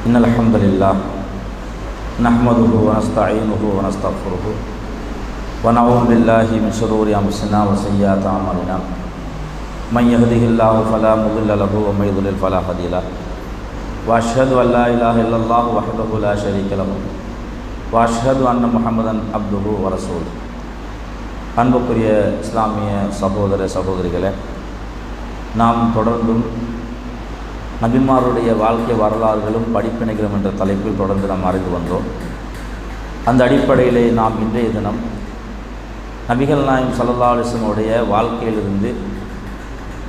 إن الحمد لله نحمده ونستعينه ونستغفره ونعوذ بالله من شرور أنفسنا وسيئات أعمالنا من يهده الله فلا مضل له ومن يضلل فلا هادي له وأشهد أن لا إله إلا الله وحده لا شريك له وأشهد أن محمدا عبده ورسوله அன்புக்குரிய இஸ்லாமிய சகோதர சகோதரிகளே, நாம் தொடர்ந்தும் நபிமாருடைய வாழ்க்கை வரலாறுகளும் படிப்பினைகளும் என்ற தலைப்பில் தொடர்ந்து நாம் அறிந்து வந்தோம். அந்த அடிப்படையிலே நாம் இன்றைய தினம் நபிகள் நாயகம் ஸல்லல்லாஹு அலைஹி வஸல்லம் வாழ்க்கையிலிருந்து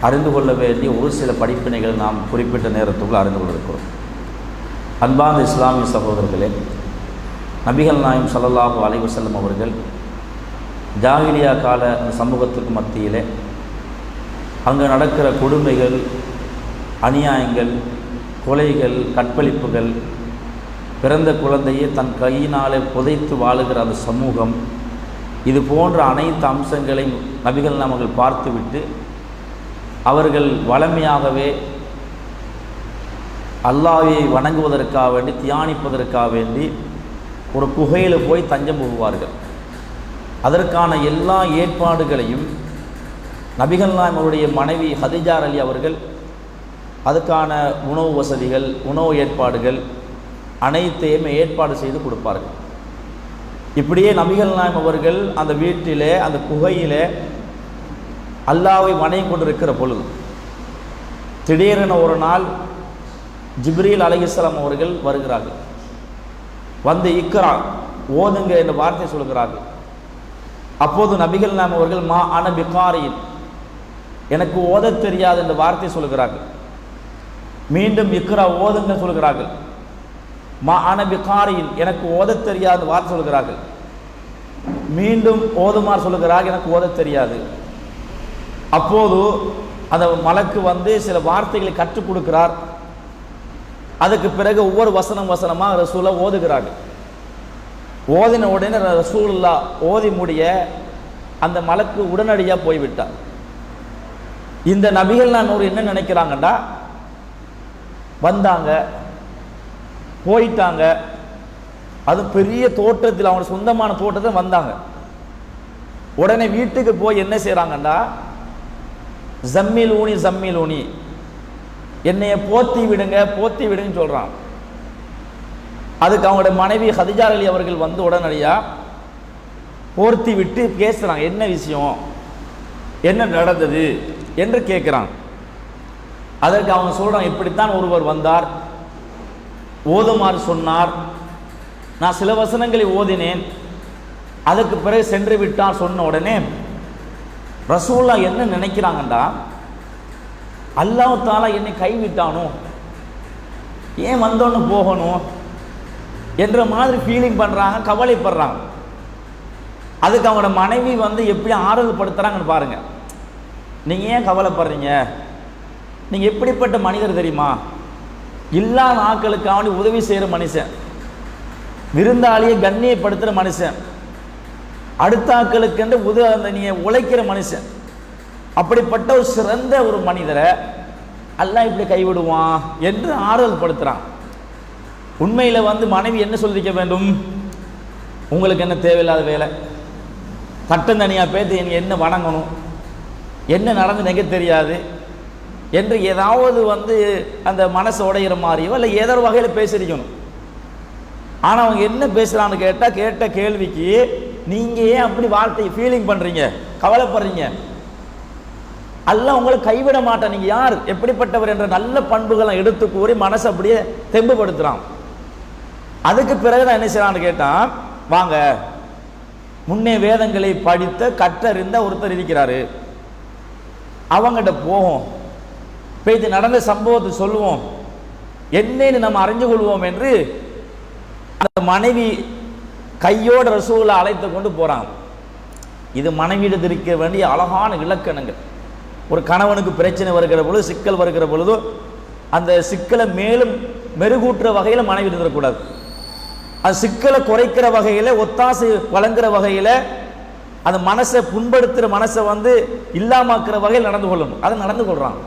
அறிந்து கொள்ள வேண்டிய ஒரு சில படிப்பினைகள் நாம் குறிப்பிட்ட நேரத்துக்குள் அறிந்து கொண்டிருக்கிறோம். அன்பான இஸ்லாமிய சகோதரர்களே, நபிகள் நாயகம் ஸல்லல்லாஹு அலைஹி வஸல்லம் அவர்கள் ஜாஹிலியா கால சமூகத்துக்கு மத்தியிலே அங்கு நடக்கிற கொடுமைகள், அநியாயங்கள், கொலைகள், கற்பழிப்புகள், பிறந்த குழந்தையை தன் கையினாலே புதைத்து வாழுகிற அந்த சமூகம், இது போன்ற அனைத்து அம்சங்களையும் நபிகள் நாமங்கள் பார்த்துவிட்டு அவர்கள் வளமையாகவே அல்லாஹ்வை வணங்குவதற்காக வேண்டி, தியானிப்பதற்காக வேண்டி ஒரு குகையில் போய் தஞ்சம் புகுவார்கள். அதற்கான எல்லா ஏற்பாடுகளையும் நபிகள் நாயகம் அவருடைய மனைவி ஹதீஜா அலி அவர்கள் அதுக்கான உணவு வசதிகள், உணவு ஏற்பாடுகள் அனைத்தையுமே ஏற்பாடு செய்து கொடுப்பார்கள். இப்படியே நபிகள் நாயகம் அவர்கள் அந்த வீட்டிலே, அந்த குகையிலே அல்லாஹ்வை வணங்கி கொண்டிருக்கிற பொழுது திடீரென ஒரு நாள் ஜிப்ரீல் அலைஹிஸ்ஸலாம் அவர்கள் வருகிறார்கள். வந்து இக்ரா, ஓதுங்க என்ற வார்த்தை சொல்கிறார்கள். அப்போது நபிகள் நாயகம் அவர்கள் மா அன பிகாரியின், எனக்கு ஓதத் தெரியாது என்ற வார்த்தை சொல்கிறார்கள். மீண்டும் இக்ரா, ஓதுங்க சொல்கிறார்கள். மா அன பிகாரியின், எனக்கு ஓதத் தெரியாது வார்த்தை சொல்கிறார்கள். மீண்டும் ஓதுமாறு சொல்கிறார்கள், எனக்கு ஓதத் தெரியாது. அப்போது அந்த மலக்கு வந்து சில வார்த்தைகளை கற்றுக் கொடுக்கிறார். அதுக்கு பிறகு ஒவ்வொரு வசனமாக ரசூலா ஓதுகிறார்கள். ஓதின உடனே ரசூலுல்லா ஓதி முடிய அந்த மலக்கு உடனடியாக போய்விட்டார். இந்த நபிகள் நாயகம் என்ன நினைக்கிறாங்கண்டா, வந்தாங்க போயிட்டாங்க, அது பெரிய தோட்டத்தில், அவங்க சொந்தமான தோட்டத்தில் வந்தாங்க. உடனே வீட்டுக்கு போய் என்ன செய்கிறாங்கண்டா, ஜம்மிலூனி ஜம்மிலூனி, என்னைய போத்தி விடுங்கன்னு சொல்கிறான். அதுக்கு அவங்களுடைய மனைவி ஹதீஜா அலி அவர்கள் வந்து உடனடியாக போர்த்தி விட்டு பேசுகிறாங்க. என்ன விஷயம், என்ன நடந்தது என்று கேட்குறாங்க. அதற்கு அவங்க சொல்கிறாங்க, இப்படித்தான் ஒருவர் வந்தார், ஓதுமாறு சொன்னார், நான் சில வசனங்களை ஓதினேன், அதுக்கு பிறகு சென்று விட்டார். சொன்ன உடனே ரசூல்லா என்ன நினைக்கிறாங்கண்டா, அல்லாஹ் தஆலா என்னை கைவிட்டானோ, ஏன் வந்தோன்னு போகணும் என்ற மாதிரி ஃபீலிங் பண்ணுறாங்க, கவலைப்படுறாங்க. அதுக்கு அவங்களோட மனைவி வந்து எப்படி ஆறுதல் படுத்துகிறாங்கன்னு பாருங்கள். நீங்கள் ஏன் கவலைப்படுறீங்க, நீங்கள் எப்படிப்பட்ட மனிதர் தெரியுமா, இல்லாத ஆட்களுக்கு அவனி உதவி செய்கிற மனுஷன், விருந்தாளியை கண்ணியப்படுத்துகிற மனுஷன், அடுத்த ஆட்களுக்கு அந்த நீங்கள் உழைக்கிற மனுஷன், அப்படிப்பட்ட ஒரு சிறந்த ஒரு மனிதரை அல்லாஹ் இப்படி கைவிடுவான் என்று ஆறுதல் படுத்துகிறான். உண்மையில் வந்து மனைவி என்ன சொல்லிக்க வேண்டும், உங்களுக்கு என்ன தேவையில்லாத வேலை, தட்டம் தனியாக பேத்து நீங்கள் என்ன வணங்கணும், என்ன நடந்து நினைக்க தெரியாது என்று ஏதாவது வந்து அந்த மனசை உடையிற மாதிரியோ இல்லை ஏதோ ஒரு வகையில் பேசியிருக்கணும். ஆனால் அவங்க என்ன பேசுகிறான்னு கேட்டால், கேட்ட கேள்விக்கு நீங்கள் ஏன் அப்படி வார்த்தையை ஃபீலிங் பண்ணுறீங்க, கவலைப்படுறீங்க, அல்லாஹ் உங்களை கைவிட மாட்டேன், நீங்கள் யார், எப்படிப்பட்டவர் என்ற நல்ல பண்புகளை எடுத்து கூறி மனசை அப்படியே தெம்புபடுத்துகிறான். அதுக்கு பிறகு தான் என்ன செய்யலான்னு கேட்டால், வாங்க முன்னே வேதங்களை படித்த கற்றறிந்த ஒருத்தர் இருக்கிறாரு, அவங்ககிட்ட போவோம், போய்த்து நடந்த சம்பவத்தை சொல்லுவோம், என்னன்னு நம்ம அறிஞ்சு கொள்வோம் என்று அந்த மனைவி கையோடு ரசூலை அழைத்து கொண்டு போகிறாங்க. இது மனைவியிடத்தில் இருக்க வேண்டிய அழகான இலக்கணங்கள். ஒரு கணவனுக்கு பிரச்சனை வருகிற பொழுது, சிக்கல் வருகிற பொழுதோ, அந்த சிக்கலை மேலும் மெருகூட்டுற வகையில் மனைவி இருந்துடக்கூடாது. அது சிக்கலை குறைக்கிற வகையில், ஒத்தாசை வழங்குற வகையில், அந்த மனசை புண்படுத்துகிற மனசை வந்து இல்லாமக்கிற வகையில் நடந்து கொள்ளணும். அதை நடந்து கொள்கிறான்.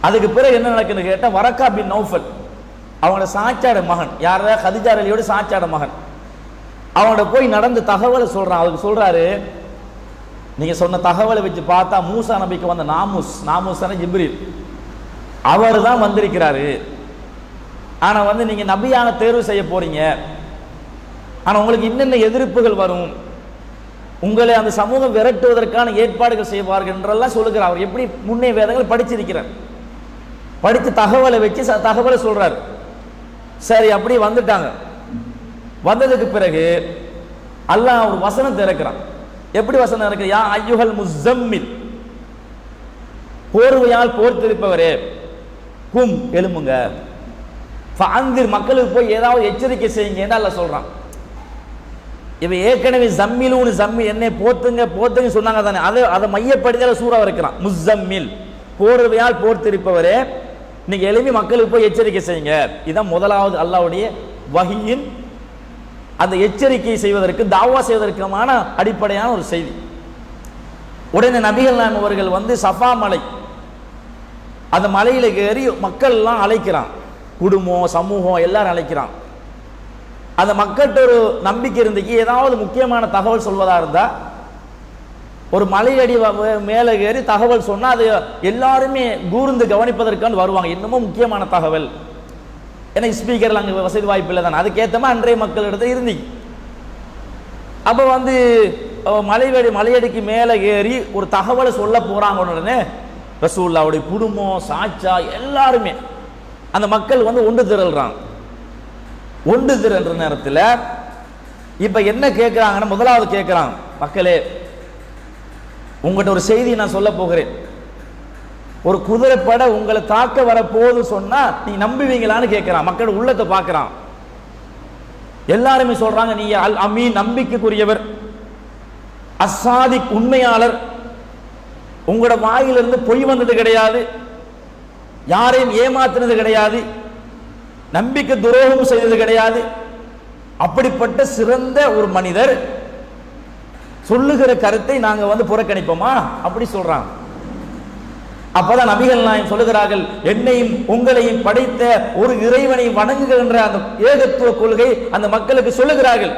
அதுக்கு பிறகு என்ன நடக்குன்னு கேட்டால் வரக்கா பின் நௌஃபல் அவங்களோட சாச்சாட மகன், யார கதிஜா ரலியோட சாச்சாட மகன், அவங்களோட போய் நடந்த தகவலை சொல்றான். அவருக்கு சொல்றாரு, நீங்க சொன்ன தகவலை வச்சு பார்த்தா மூசா நபிக்கு வந்த நாமூசான ஜிப்ரீல் அவர் தான் வந்திருக்கிறாரு. ஆனா நீங்க நபியாக தேர்வு செய்ய போறீங்க, ஆனா உங்களுக்கு என்னென்ன எதிர்ப்புகள் வரும், உங்களை அந்த சமூகம் விரட்டுவதற்கான ஏற்பாடுகள் செய்வார்கள் என்றெல்லாம் சொல்லுகிறார். அவர் எப்படி முன்னே வேதங்கள் படிச்சிருக்கிறார், படித்து தகவலை வச்சு தகவலை சொல்றாரு. சரி, அப்படி வந்துட்டாங்க. வந்ததுக்கு பிறகு அல்லாஹ் ஒரு வசனம் திறக்கிறான். எப்படி வசனம் இருக்கு? யா ஐயுஹல் முஸம்மில், போர்வையால் போர்த்திருப்பவரே, கும் எழும்புங்க, ஃபஅந்திர் மக்களுக்கு போய் ஏதாவது எச்சரிக்கை செய்யுங்க அல்லாஹ் சொல்றான். இவ ஏற்கனவே ஜம்மிலுன்னு என்னை போத்துங்க போத்துங்க சொன்னாங்க தானே, அதை மையப்படுத்தி சூறா இருக்கிறான். முஸம்மில், போர்வையால் போர்த்திருப்பவரே, இன்னைக்கு எழுப்பி மக்களுக்கு போய் எச்சரிக்கை செய்யுங்க. இதான் முதலாவது அல்லாஹ்வுடைய வஹியின் அந்த எச்சரிக்கை செய்வதற்கு, தாவா செய்வதற்குமான அடிப்படையான ஒரு செய்தி. உடனே நபிகள் நாயகம் அவர்கள் சஃபா மலை, அந்த மலையில ஏறி மக்கள் எல்லாம் அழைக்கிறான், குடும்பம் சமூகம் எல்லாரும் அழைக்கிறான். அந்த மக்கள்கிட்ட ஒரு நம்பிக்கை இருந்துச்சு, ஏதாவது முக்கியமான தகவல் சொல்வதா இருந்தா ஒரு மலையடி மேலே ஏறி தகவல் சொன்னா அது எல்லாருமே கூர்ந்து கவனிப்பதற்கான வருவாங்க. இன்னமும் முக்கியமான தகவல், ஏன்னா ஸ்பீக்கர்ல அங்கே வசதி வாய்ப்பு இல்லை தானே, அதுக்கேற்றமா அன்றைய மக்களிடத்தில் இருந்தீங்க. அப்போ மலையடிக்கு மேலே ஏறி ஒரு தகவலை சொல்ல போறாங்க. உடனே ரசூலுல்லாஹ்வுடைய குடும்பம் சாச்சா எல்லாருமே அந்த மக்கள் ஒன்று திரள்றாங்க. ஒன்று திரள்ற நேரத்தில் இப்ப என்ன கேட்கிறாங்கன்னா, முதலாவது கேட்கிறாங்க, மக்களே உங்கள்கிட்ட ஒரு செய்தி நான் சொல்ல போகிறேன், ஒரு குதிரைப்படை உங்களை தாக்க வரப்போது சொன்னா நீ நம்புவீங்களான்னு கேட்கிறான். மக்கள் உள்ளத்தை பார்க்கிறான். எல்லாருமே சொல்றாங்க, நீங்க அல் அமீன், நம்பிக்கைக்குரியவர், அஸ்ஸாதிக், உண்மையாளர், உங்களோட வாயிலிருந்து பொய் வந்தது கிடையாது, யாரையும் ஏமாத்தினது கிடையாது, நம்பிக்கை துரோகம் செய்தது கிடையாது, அப்படிப்பட்ட சிறந்த ஒரு மனிதர் சொல்லுகிற கருத்தை நாங்க புறக்கணிப்போமா அப்படி சொல்றாங்க. அப்பதான் நபிகள் நாயகம் சொல்லுகிறார்கள், என்னையும் உங்களையும் படைத்த ஒரு இறைவனை வணங்குகின்ற அந்த ஏகத்துவ கொள்கை அந்த மக்களுக்கு சொல்லுகிறார்கள்.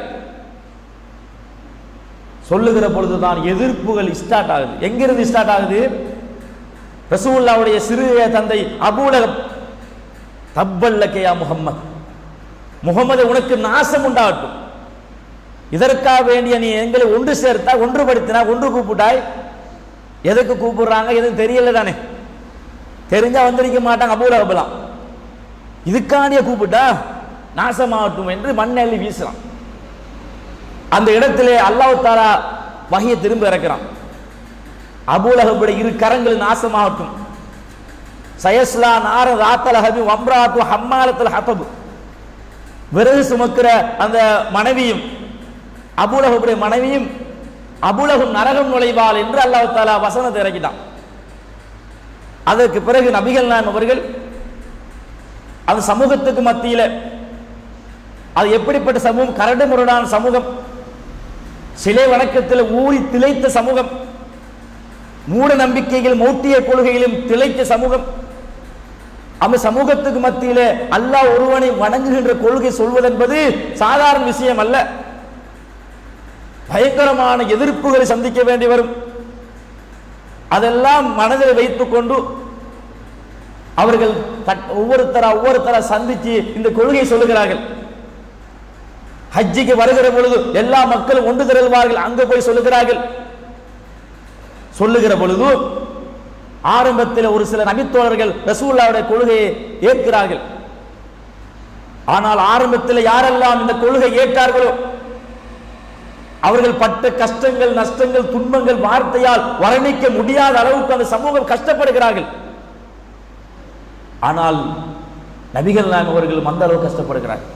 சொல்லுகிற பொழுதுதான் எதிர்ப்புகள் ஸ்டார்ட் ஆகுது. எங்கிருந்து ஸ்டார்ட் ஆகுது? ரசூலுல்லாஹ்வுடைய சிறிய தந்தை அபூலஹப், தப்பல்லக்கையா முஹம்மத், முகமது உனக்கு நாசம் உண்டாகட்டும், இதற்காக வேண்டிய நீ எங்களை ஒன்று சேர்த்தா, ஒன்றுபடுத்தினா, ஒன்று கூப்பிட்டாய், எதுக்கு கூப்பிடுறாங்க எதுவும் தெரியல தானே, தெரிஞ்சா வந்திருக்க மாட்டாங்க அபூலஹப்லாம், இதுக்காண்டிய கூப்பிட்டா நாசமாகட்டும் என்று மண்ணெல்லி வீசுறான். அந்த இடத்திலே அல்லாஹ் தஆலா வஹியை திரும்ப இறக்கிறான். அபூலஹபுடைய இரு கரங்கள் நாசமாகட்டும், சயஸ்லா நார ராத்தலஹபி வம்ராத்து ஹம்மாலத்துல் ஹதப், விறகு சுமக்கிற அந்த மனைவியும் அபூலஹபுடைய மனைவியும் அபூலஹப் நரகம் நுழைவாள் என்று அல்லாஹ் தஆலா வசனத்தை இறக்கிட்டான். அதற்கு பிறகு நபிகள் நாயகம் அவர்கள் அந்த சமூகத்துக்கு மத்தியில், அது எப்படிப்பட்ட சமூகம்? கரடு முரடான சமூகம், சிலை வணக்கத்தில் ஊறி திளைத்த சமூகம், மூட நம்பிக்கைகள் மௌட்டிய கொள்கையிலும் திளைத்த சமூகம். அந்த சமூகத்துக்கு மத்தியிலே அல்லாஹ் ஒருவனை வணங்குகின்ற கொள்கை சொல்வதென்பது சாதாரண விஷயம் அல்ல. பயங்கரமான எதிர்ப்புகளை சந்திக்க வேண்டி வரும். அதெல்லாம் மனதில் வைத்துக் கொண்டு அவர்கள் ஒவ்வொருத்தரா சந்திச்சு இந்த கொள்கையை சொல்லுகிறார்கள். ஹஜ்ஜிக்கு வருகிற பொழுது எல்லா மக்களும் ஒன்று திரள்வார்கள், அங்கு போய் சொல்லுகிறார்கள். சொல்லுகிற பொழுது ஆரம்பத்தில் ஒரு சில நபித்தோழர்கள் ரசூலுல்லாஹ்வுடைய கொள்கையை ஏற்கிறார்கள். ஆனால் ஆரம்பத்தில் யாரெல்லாம் இந்த கொள்கை ஏற்றார்களோ அவர்கள் பட்ட கஷ்டங்கள், நஷ்டங்கள், துன்பங்கள் வார்த்தையால் வர்ணிக்க முடியாத அளவுக்கு அந்த சமூகம் கஷ்டப்படுகிறார்கள். ஆனால் நபிகள் நாயகம் அவர்கள் அந்த அளவு கஷ்டப்படுகிறார்கள்.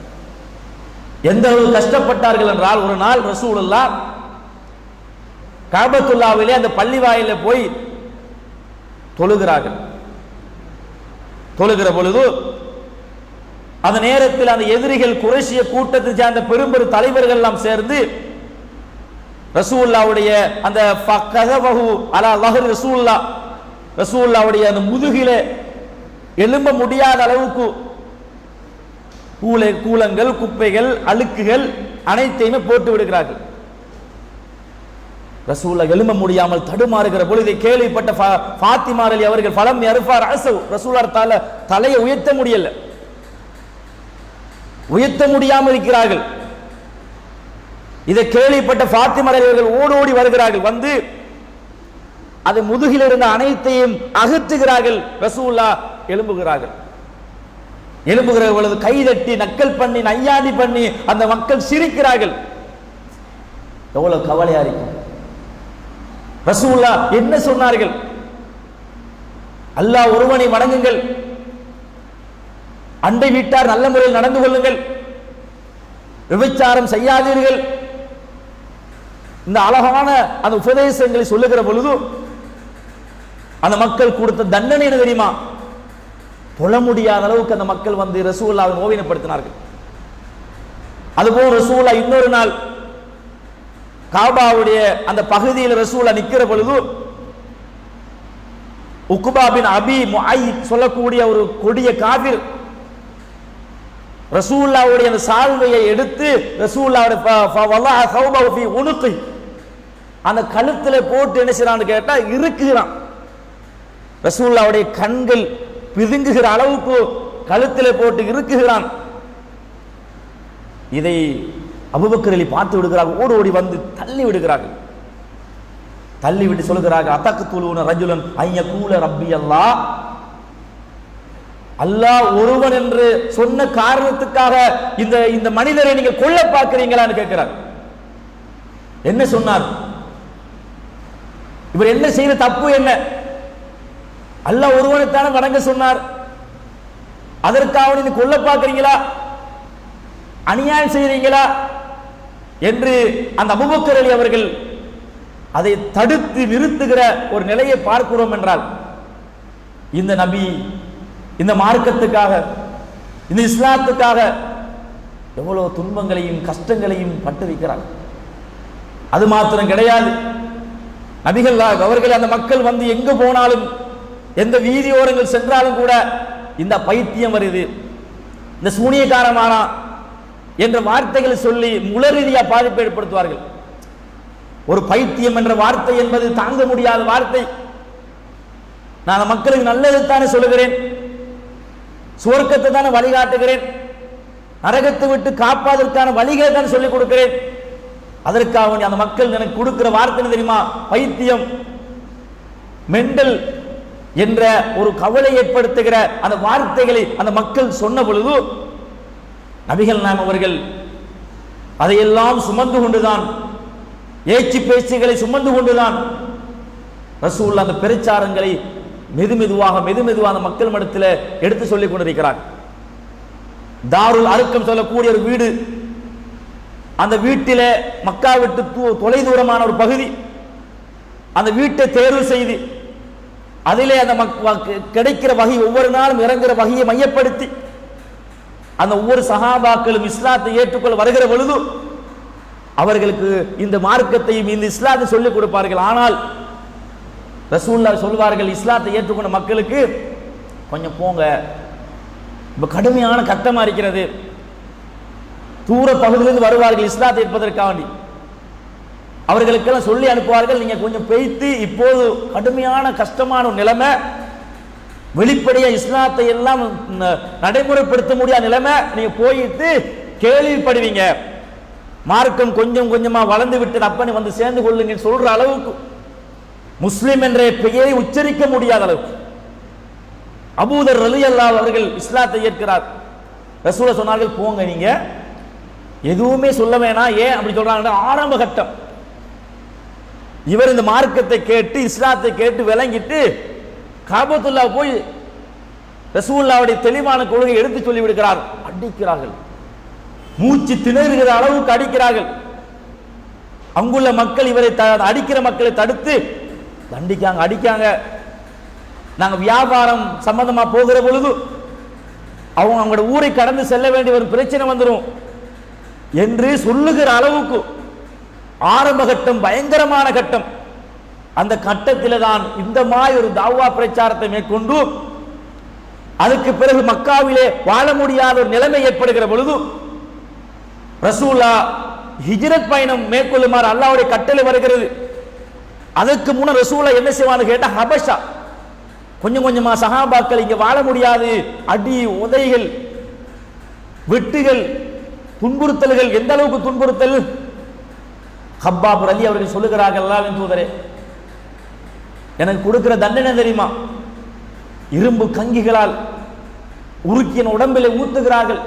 எந்த அளவு கஷ்டப்பட்டார்கள் என்றால், ஒரு நாள் ரசூலுல்லாஹ் காபத்துல்லாவிலே அந்த பள்ளி வாயில போய் தொழுகிறார்கள். தொழுகிற பொழுது அந்த நேரத்தில் அந்த எதிரிகள் குறைஷிய கூட்டத்தை சேர்ந்த பெரும் தலைவர்கள் எல்லாம் சேர்ந்து ரசூலுல்லாஹ்வுடைய அந்த ஃபகதஹு அலா லஹர் ரசூலுல்லாஹ்வுடைய அந்த முதுகிலே எழும்ப முடியாத அளவுக்கு கூலங்கள், குப்பைகள், அழுக்குகள் அனைத்தையுமே போட்டு விடுகிறார்கள். ரசூலுல்லாஹ் எழும்ப முடியாமல் தடுமாறுகிற பொழுது கேள்விப்பட்ட ஃபாத்திமா அலி அவர்கள் ஃபலம் யர்ஃபா ரஸஹு, ரசூலுல்லாஹ் தலையை உயர்த்த முடியல, உயர்த்த முடியாமல் இருக்கிறார்கள். இதை கேள்விப்பட்ட ஃபாத்திமா அலி அவர்கள் ஓடோடி வருகிறார்கள். வந்து அது முதுகில் இருந்த அனைத்தையும் அகற்றுகிறார்கள். ரசூலுல்லாஹ் எழும்புகிறார்கள். எழும்புகிற பொழுது கைதட்டி நக்கல் பண்ணி நையாண்டி பண்ணி அந்த மக்கள் சிரிக்கிறார்கள். எவ்வளவு கவலையா இருக்கும். ரசூலுல்லாஹ் என்ன சொன்னார்கள்? அல்லாஹ் ஒருவனை வணங்குங்கள், அண்டை வீட்டார் நல்ல முறையில் நடந்து கொள்ளுங்கள், விபச்சாரம் செய்யாதீர்கள். இந்த அழகான அந்த உபதேசங்களை சொல்லுகிற பொழுது அந்த மக்கள் கொடுத்த தண்டனை என்ன தெரியுமா? தொழ முடியாத அளவுக்கு அந்த மக்கள் வந்து ரசூலுல்லாஹ்வை நோவினப்படுத்தினார்கள். அதுபோல் ரசூலுல்லாஹ் இன்னொரு நாள் காபாவுடைய அந்த பகுதியில் ரசூலுல்லாஹ் நிற்கிற பொழுது உக்பா பின் அபி முஅய்த் சொல்லக்கூடிய ஒரு கொடிய காபிர் ரசூலுல்லாஹ்வுடைய அந்த சால்வையை எடுத்து ரசூலுல்லாஹ்வுடைய அந்த கழுத்துல போட்டு என்ன செய்யறான்னு கேட்டா இருக்குகிறான். ரசூலுல்லாஹ்வுடைய கண்கள் பிதுங்குகிற அளவுக்கு கழுத்திலே போட்டு இருக்குகிறான். இதை அபூபக்கர் அலி பார்த்து விடுகிறார்கள். ஓடி வந்து தள்ளி விடுகிறார்கள். தள்ளி விட்டு சொல்கிறார்கள், அத்தக்துலூன ரஜுலன் ஐயகூல ரப்பி அல்லாஹ், அல்லாஹ் ஒருவன் என்று சொன்ன காரணத்துக்காக இந்த மனிதரை நீங்கள் கொல்ல பார்க்கிறீங்களான்னு கேட்கிறார். என்ன சொன்னார்? இவர் என்ன செய்த தப்பு என்ன? அல்லாஹ் ஒருவனைத்தான வணங்க சொன்னார், அதற்காக நீங்க கொல்ல பார்க்கிறீங்களா, அநியாயம் செய்றீங்களா என்று அந்த அபூபக்கர் அலி அவர்கள் அதை தடுத்து நிறுத்துகிற ஒரு நிலையை பார்க்கிறோம் என்றால், இந்த நபி இந்த மார்க்கத்துக்காக, இந்த இஸ்லாத்துக்காக எவ்வளவு துன்பங்களையும் கஷ்டங்களையும் பட்டு வைக்கிறார். அது மாத்திரம் கிடையாது, நபிகள் அவர்கள் அந்த மக்கள் வந்து எங்கு போனாலும் எந்த வீதியோரங்கள் சென்றாலும் கூட இந்த பைத்தியம் வருது, இந்த சூனியக்காரமானா என்ற வார்த்தைகளை சொல்லி முளரீதியா பாதிப்பை ஏற்படுத்துவார்கள். ஒரு பைத்தியம் என்ற வார்த்தை என்பது தாங்க முடியாத வார்த்தை. நான் மக்களுக்கு நல்லதுதானே சொல்லுகிறேன், சுவர்க்கத்தை தானே வழிகாட்டுகிறேன், நரகத்தை விட்டு காப்பாதற்கான வழிகளை தான் சொல்லிக் கொடுக்கிறேன். அதற்காக அந்த மக்கள் எனக்கு கொடுக்கிற வார்த்தை தெரியுமா? பைத்தியம், மெண்டல் என்ற ஒரு கவலை ஏற்படுத்துகிற அந்த வார்த்தைகளை அந்த மக்கள் சொன்ன பொழுது நபிகள் நாயகம் அவர்கள் அதையெல்லாம் சுமந்து கொண்டுதான், ஏச்சி பேச்சுகளை சுமந்து கொண்டுதான் ரசூலுல்லாஹ் அந்த பிரச்சாரங்களை மெதுமெதுவாக அந்த மக்கள் மடத்தில் எடுத்து சொல்லிக் கொண்டிருக்கிறார். தாருல் அர்க்கம் சொல்லக்கூடிய ஒரு வீடு, அந்த வீட்டிலே மக்கா விட்டு தொலை தூரமான ஒரு பகுதி, அந்த வீட்டை தேர்வு செய்து அதிலே அந்த கிடைக்கிற வகை, ஒவ்வொரு நாளும் இறங்குற வகையை மையப்படுத்தி அந்த ஒவ்வொரு சஹாபாக்களும் இஸ்லாத்தை ஏற்றுக்கொள்ள வருகிற பொழுது அவர்களுக்கு இந்த மார்க்கத்தையும் இந்த இஸ்லாத்தை சொல்லிக் கொடுப்பார்கள். ஆனால் ரசூலுல்லாஹ் சொல்வார்கள், இஸ்லாத்தை ஏற்றுக்கொண்ட மக்களுக்கு கொஞ்சம் போங்க, இப்ப கடுமையான கட்டமா இருக்கிறது. தூர பகுதியிலிருந்து வருவார்கள் இஸ்லாத்தை ஏற்பதற்காக வேண்டி, அவர்களுக்கெல்லாம் சொல்லி அனுப்புவார்கள், நீங்க கொஞ்சம் பெய்த்து, இப்போது கடுமையான கஷ்டமான ஒரு நிலைமை, வெளிப்படையா இஸ்லாத்தை எல்லாம் நடைமுறைப்படுத்த முடியாத நிலைமை, நீங்க போயிட்டு கேள்விப்படுவீங்க, மார்க்கம் கொஞ்சம் கொஞ்சமா வளர்ந்து விட்டு அப்பனை வந்து சேர்ந்து கொள்ளுங்க சொல்ற அளவுக்கு, முஸ்லிம் என்ற பெயரை உச்சரிக்க முடியாத அளவுக்கு அபூதர் ரலியல்லாஹு அவர்கள் இஸ்லாத்தை ஏற்கிறார். ரசூலுல்லாஹ் சொன்னார்கள், போங்க, நீங்க எதுவுமே சொல்ல வேணாம். ஏன் அப்படி சொல்றாங்க? ஆரம்ப கட்டம். இவர் இந்த மார்க்கத்தை கேட்டு இஸ்லாத்தை கேட்டு விளங்கிட்டு காபத்துல்லாஹ் போய் ரசூலுல்லாஹ்வுடைய தெளிவான கொள்கை எடுத்து சொல்லி விடுகிறார். அடிக்கிறார்கள், மூச்சு திணறுகிற அளவுக்கு அடிக்கிறார்கள். அங்குள்ள மக்கள் இவரை அடிக்கிற மக்களை தடுத்து தண்டிக்காங்க, அடிக்காங்க. நாங்க வியாபாரம் சம்பந்தமா போகிற பொழுது அவங்களோட ஊரை கடந்து செல்ல வேண்டிய ஒரு பிரச்சனை வந்துடும் என்று சொல்லுகிற அளவுக்கு ஆரம்ப கட்டம், பயங்கரமான கட்டம். அந்த கட்டத்தில் தான் இந்த மாதிரி ஒரு தாவா பிரச்சாரத்தை மேற்கொண்டு அதுக்கு பிறகு மக்காவிலே வாழ முடியாத ஒரு நிலைமை ஏற்படுகிற பொழுது ரசூலா ஹிஜ்ரத் பயணம் மேற்கொள்ளுமாறு அல்லாஹ்வுடைய கட்டளை வருகிறது. அதற்கு முன்ன ரசூலா என்ன செய்வான்னு கேட்டா ஹபஷா, கொஞ்சம் கொஞ்சமா சஹாபாக்கள் இங்க வாழ முடியாது, அடி உதைகள் வெட்டுகள் துன்புறுத்தல்கள். எந்த அளவுக்கு துன்புறுத்தல்? ஹப்பாப் அலி அவர்கள் சொல்லுகிறார்கள், அல்லாஹ்வின் தூதரே எனக்கு கொடுக்கிற தண்டனை தெரியுமா? இரும்பு கங்கிகளால் உருக்கிய உடம்பிலே ஊத்துகிறார்கள்,